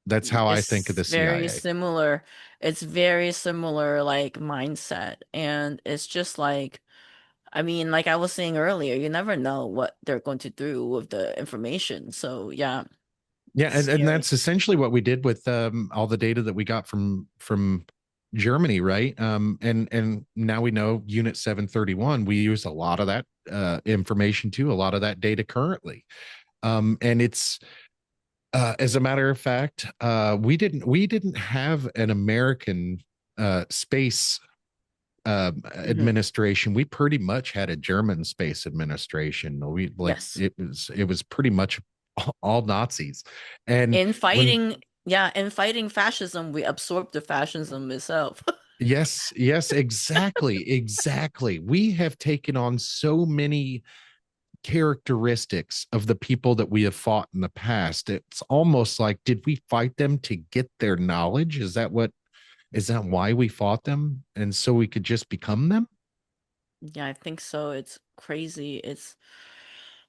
That's how I think of It's the very CIA. similar. It's very similar, like mindset. And it's just like, I mean, like I was saying earlier, you never know what they're going to do with the information. So yeah, Yeah, it's and scary. that's essentially what we did with all the data that we got from Germany, right? And now we know Unit 731. We use a lot of that information too, a lot of that data currently. And it's as a matter of fact, we didn't have an American space Hmm. administration. We pretty much had a German space administration. We like Yes. it was pretty much all Nazis. And In when fighting, yeah, in fighting fascism, we absorbed the fascism itself. yes, yes, exactly. We have taken on so many characteristics of the people that we have fought in the past. It's almost like, did we fight them to get their knowledge? Is that why we fought them? And so we could just become them? Yeah, I think so. It's crazy.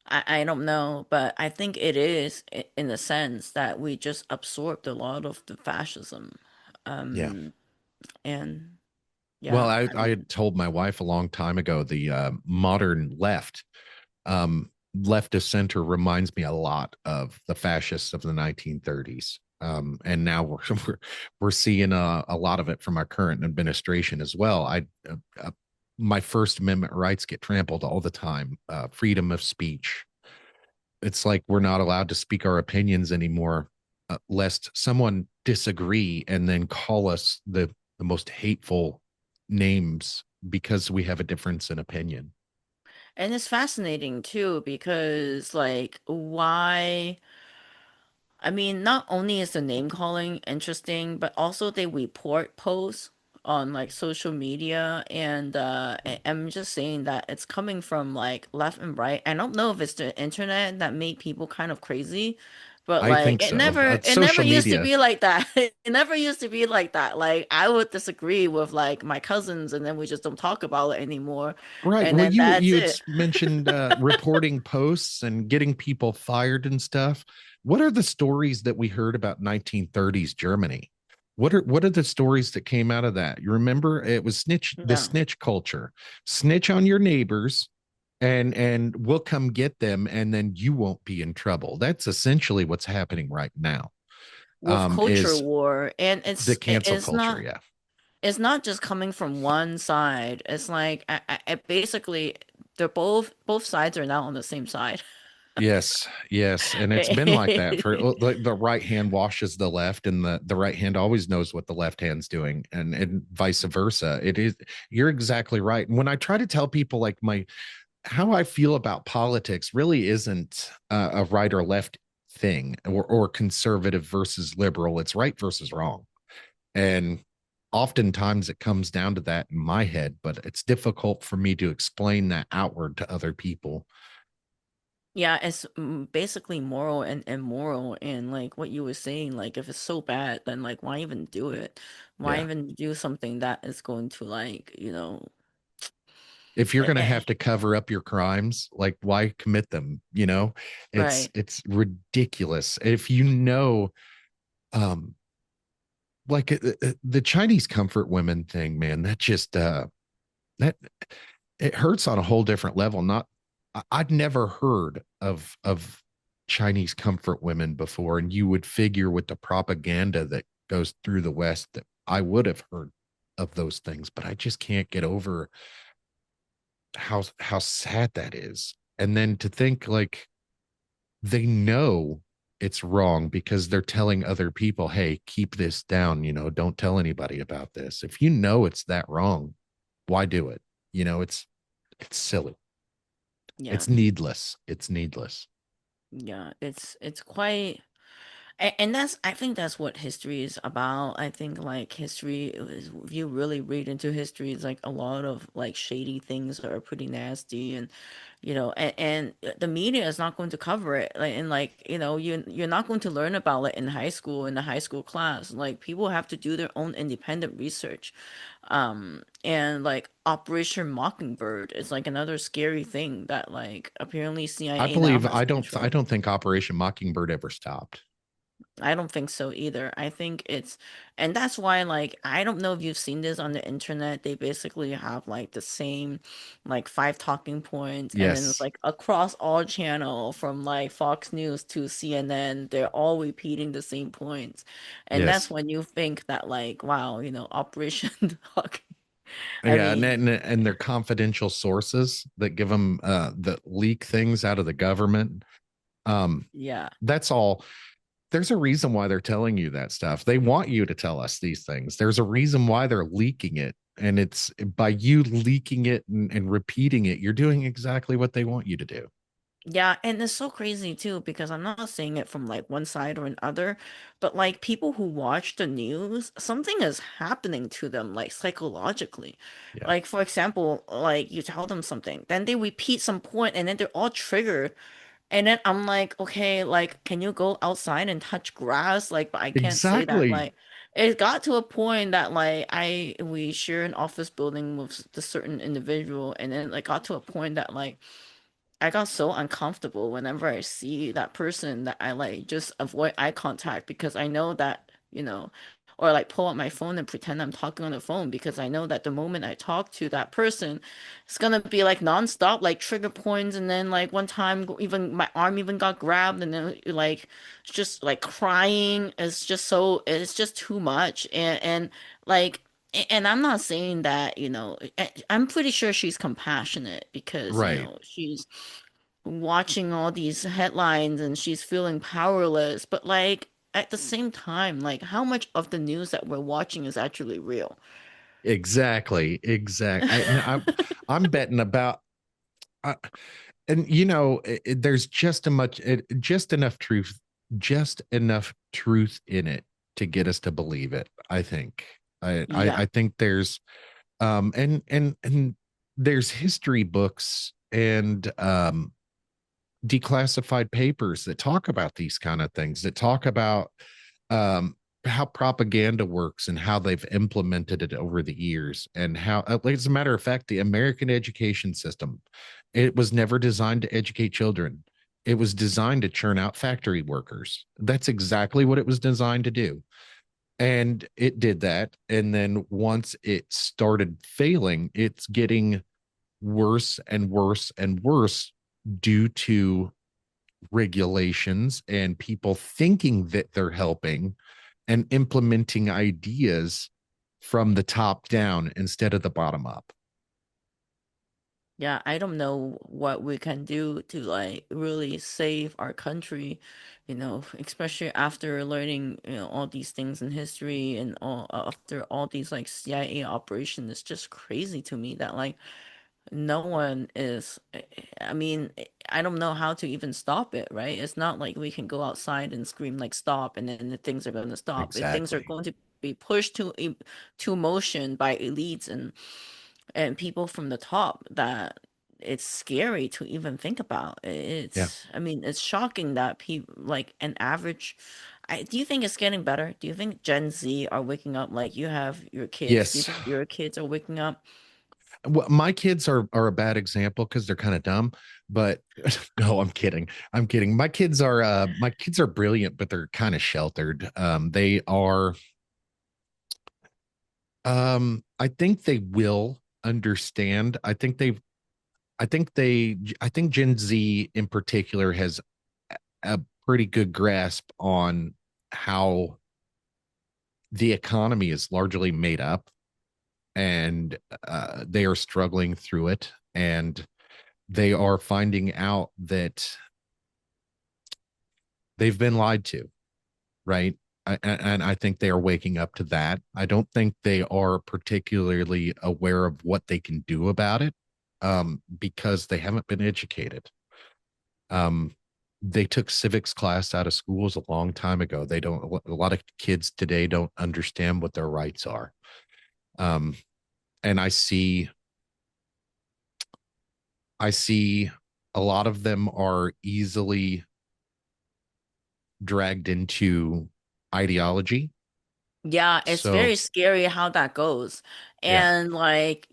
I don't know, but I think it is in the sense that we just absorbed a lot of the fascism. Yeah. Um, and Well, yeah, I I had mean, told my wife a long time ago the modern left, left of center reminds me a lot of the fascists of the 1930s. And now we're seeing a lot of it from our current administration as well. My First Amendment rights get trampled all the time. Freedom of speech. It's like we're not allowed to speak our opinions anymore, lest someone disagree and then call us the most hateful names because we have a difference in opinion. and it's fascinating too because like why? I mean, not only is the name calling interesting, but also they report posts on like social media and I'm just saying that it's coming from like left and right. I don't know if it's the internet that made people kind of crazy, but I like think so. it never Social used to media, be like that. It never used to be like that. Like I would disagree with like my cousins and then we just don't talk about it anymore. right? And Well, then you that's you had it. mentioned reporting posts and getting people fired and stuff. What are the stories that we heard about 1930s Germany? What are the stories that came out of that? You remember it was the No. snitch culture. Snitch on your neighbors and we'll come get them and then you won't be in trouble. That's essentially what's happening right now. With culture Is war and the cancel culture, yeah. it's not just coming from one side. It's like basically they're both sides are now on the same side. Yes, yes, and it's been like that for like the right hand washes the left, and the right hand always knows what the left hand's doing, and vice versa. It is you're exactly right. And when I try to tell people like my how I feel about politics really isn't a right or left thing, or conservative versus liberal. It's right versus wrong, and oftentimes it comes down to that in my head. But it's difficult for me to explain that outward to other people. Yeah, it's basically moral and immoral and like what you were saying, like if it's so bad, then like why even do it? Why Yeah. even do something that is going to like, If you're eh, going to eh, have to cover up your crimes, like why commit them? It's right. it's ridiculous. If you know, um like the Chinese comfort women thing, man, that just that it hurts on a whole different level. Not I'd never heard of Chinese comfort women before, and you would figure with the propaganda that goes through the West that I would have heard of those things, but I just can't get over how sad that is. And then to think like they know it's wrong because they're telling other people, hey, keep this down, don't tell anybody about this. If you know it's that wrong, why do it? It's silly. Yeah. It's needless. It's needless. Yeah, it's quite and that's I think that's what history is about. I think like history is if you really read into history, it's like a lot of like shady things that are pretty nasty and and the media is not going to cover it. Like and like, you're not going to learn about it in high school in the high school class. Like people have to do their own independent research. And like Operation Mockingbird is like another scary thing that like apparently I CIA now believe has I control. don't think Operation Mockingbird ever stopped. I don't think so either. I think it's, and that's why, like, I don't know if you've seen this on the internet. They basically have like the same, like, five talking points, and then it's Yes. like across all channel from like Fox News to CNN, they're all repeating the same points. And that's Yes. when you think that, like, wow, Operation Talk. I Yeah, and, mean, and they're confidential sources that give them that leak things out of the government. Um, yeah. that's all. There's a reason why they're telling you that stuff. They want you to tell us these things. There's a reason why they're leaking it. And it's by you leaking it and repeating it, you're doing exactly what they want you to do. Yeah, and it's so crazy too because I'm not saying it from like one side or another, but like people who watch the news, something is happening to them like psychologically. Yeah. Like for example, like you tell them something, then they repeat some point and then they're all triggered. And then I'm like, okay, like can you go outside and touch grass? Like, but I can't say that. Exactly. Like it got to a point that like we share an office building with the certain individual and then like got to a point that like I got so uncomfortable whenever I see that person that I like just avoid eye contact because I know that, or like pull out my phone and pretend I'm talking on the phone because I know that the moment I talk to that person, it's gonna be like nonstop, like trigger points. And then like one time, even my arm even got grabbed, and then like just like crying. It's just too much. And like, and I'm not saying that, I'm pretty sure she's compassionate because, Right. she's watching all these headlines and she's feeling powerless. But like at the same time, like how much of the news that we're watching is actually real? Exactly. I'm betting about uh, and there's just enough truth, just enough truth in it to get us to believe it. I think. Yeah. I think there's and there's history books and declassified papers that talk about these kind of things, that talk about um how propaganda works and how they've implemented it over the years, and how like, as a matter of fact, the American education system, it was never designed to educate children. It was designed to churn out factory workers. That's exactly what it was designed to do. And it did that. And then once it started failing, it's getting worse and worse and worse due to regulations and people thinking that they're helping and implementing ideas from the top down instead of the bottom up. Yeah, I don't know what we can do to like really save our country, especially after learning, all these things in history and all after all these like CIA operations. It's just crazy to me that like no one is, I mean, I don't know how to even stop it, right? It's not like we can go outside and scream like stop and then the things are going to stop. If things are Exactly. going to be pushed to motion by elites and people from the top that it's scary to even think about. Yeah. I mean, it's shocking that people like an average. Do you think it's getting better? Do you think Gen Z are waking up like you have your kids? Do you Yes. think your kids are waking up? Well, my kids are a bad example because they're kind of dumb, but no, I'm kidding. I'm kidding. My kids are brilliant, but they're kind of sheltered. They are I think they will understand. I think Gen Z in particular has a pretty good grasp on how the economy is largely made up, and they are struggling through it, and they are finding out that they've been lied to, right? And I think they are waking up to that. I don't think they are particularly aware of what they can do about it, because they haven't been educated. Um, they took civics class out of schools a long time ago. They don't. A lot of kids today don't understand what their rights are. Um, and I see a lot of them are easily dragged into ideology Yeah, it's So very scary how that goes. yeah, And like,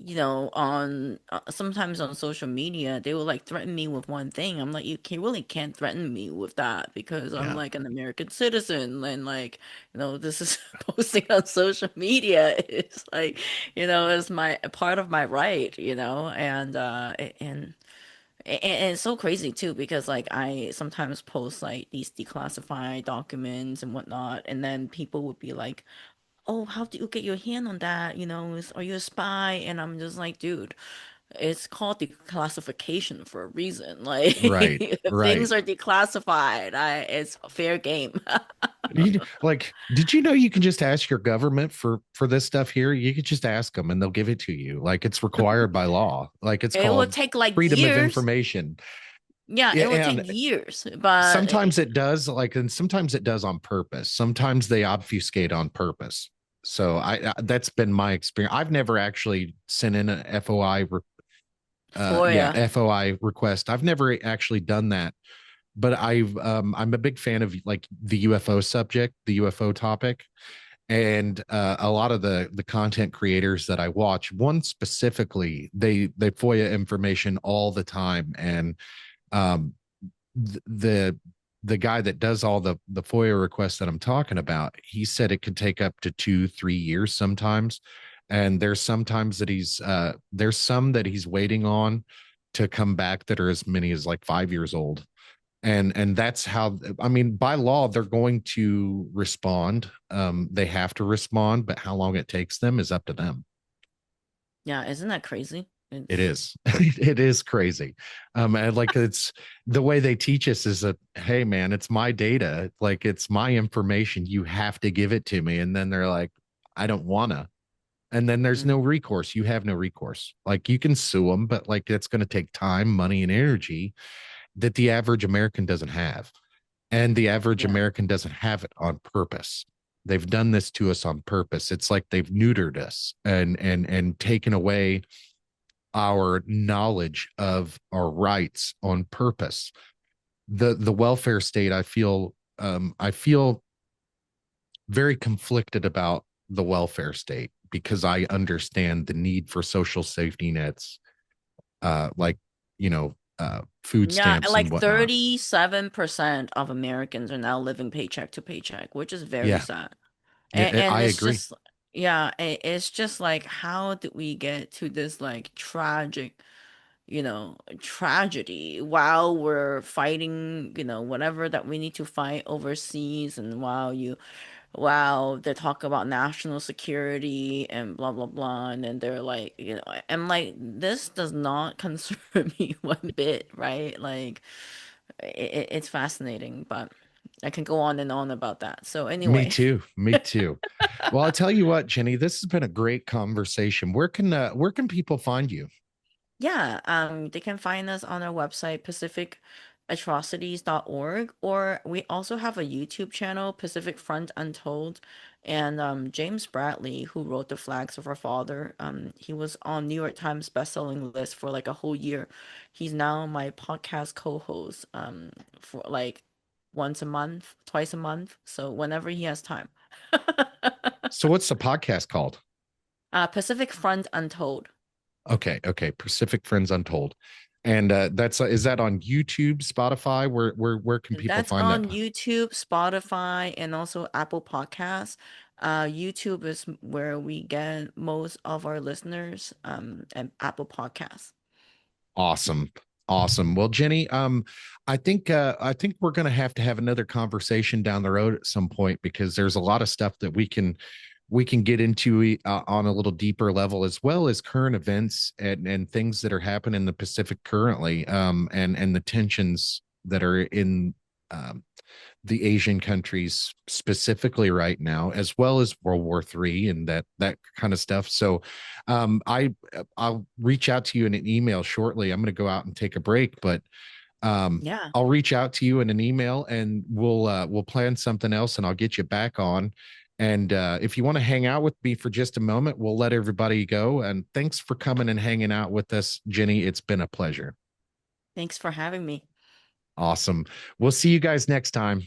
on sometimes on social media, they will like threaten me with one thing. I'm like, really can't threaten me with that because I'm yeah, like an American citizen and like, this is posting on social media. It's like, it's my a part of my right, and it's so crazy too because like I sometimes post like these declassified documents and whatnot, and then people would be like, "Oh, how do you get your hand on that? Are you a spy?" And I'm just like, dude, it's called declassification for a reason. Like, right, if right. things are declassified, it's fair game. Like, did you know you can just ask your government for this stuff here? You could just ask them and they'll give it to you. Like it's required by law. Like it's It would called take like freedom of years. information. Yeah, Yeah, it would take and years, but sometimes it does, like, and sometimes it does on purpose. Sometimes they obfuscate on purpose. So that's been my experience. I've never actually sent in a FOI, for yeah, yeah. FOI request. I've never actually done that, but I'm a big fan of like the UFO subject, the UFO topic, and a lot of the content creators that I watch, one specifically, they FOIA information all the time, and um, the the guy that does all the FOIA requests that I'm talking about, he said it could take up to 2-3 years sometimes, and there's some that he's waiting on to come back that are as many as like 5 years old, and that's how, I mean, by law they're going to respond. They have to respond, but how long it takes them is up to them. Yeah, isn't that crazy? It It's is. It is crazy. And like it's the way they teach us is that, hey man, it's my data, like it's my information. You have to give it to me. And then they're like, I don't wanna. And then there's no mhm. recourse. You have no recourse. Like you can sue them, but like it's going to take time, money, and energy that the average American doesn't have. And the average Yeah. American doesn't have it on purpose. They've done this to us on purpose. It's like they've neutered us and taken away our knowledge of our rights on purpose. The welfare state, I feel very conflicted about the welfare state because I understand the need for social safety nets, like food Yeah, stamps and like whatnot. 37% of Americans are now living paycheck to paycheck, which is very Yeah, sad. And I it's agree. just, yeah, it's just like, how did we get to this like tragic, tragedy while we're fighting, whatever that we need to fight overseas, and while they talk about national security and blah blah blah, and then they're like, I'm like, this does not concern me one bit, right? Like, it's fascinating, but I can go on and on about that. So Me anyway. too. Me too. Well, I'll tell you what, Jenny, this has been a great conversation. Where can people find you? Yeah, they can find us on our website, pacificatrocities.org, or we also have a YouTube channel, Pacific Front Untold. And James Bradley, who wrote The Flags of Our Father, he was on New York Times bestselling list for like a whole year. He's now my podcast co-host, for like once a month, twice a month, so whenever he has time. So what's the podcast called? Pacific Front Untold. Okay, okay. Pacific Friends Untold. And that's is that on YouTube, Spotify? Where can people That's find that? on YouTube, Spotify, and also Apple Podcasts. YouTube is where we get most of our listeners, and Apple Podcasts. Awesome. Awesome. Well, Jenny, I think we're going to have another conversation down the road at some point because there's a lot of stuff that we can get into on a little deeper level, as well as current events and things that are happening in the Pacific currently, and the tensions that are in um, the Asian countries specifically right now, as well as World War III and that kind of stuff. So, I'll reach out to you in an email shortly. I'm going to go out and take a break, but Yeah. I'll reach out to you in an email and we'll plan something else and I'll get you back on. And if you want to hang out with me for just a moment, we'll let everybody go. And thanks for coming and hanging out with us, Jenny. It's been a pleasure. Thanks for having me. Awesome. We'll see you guys next time.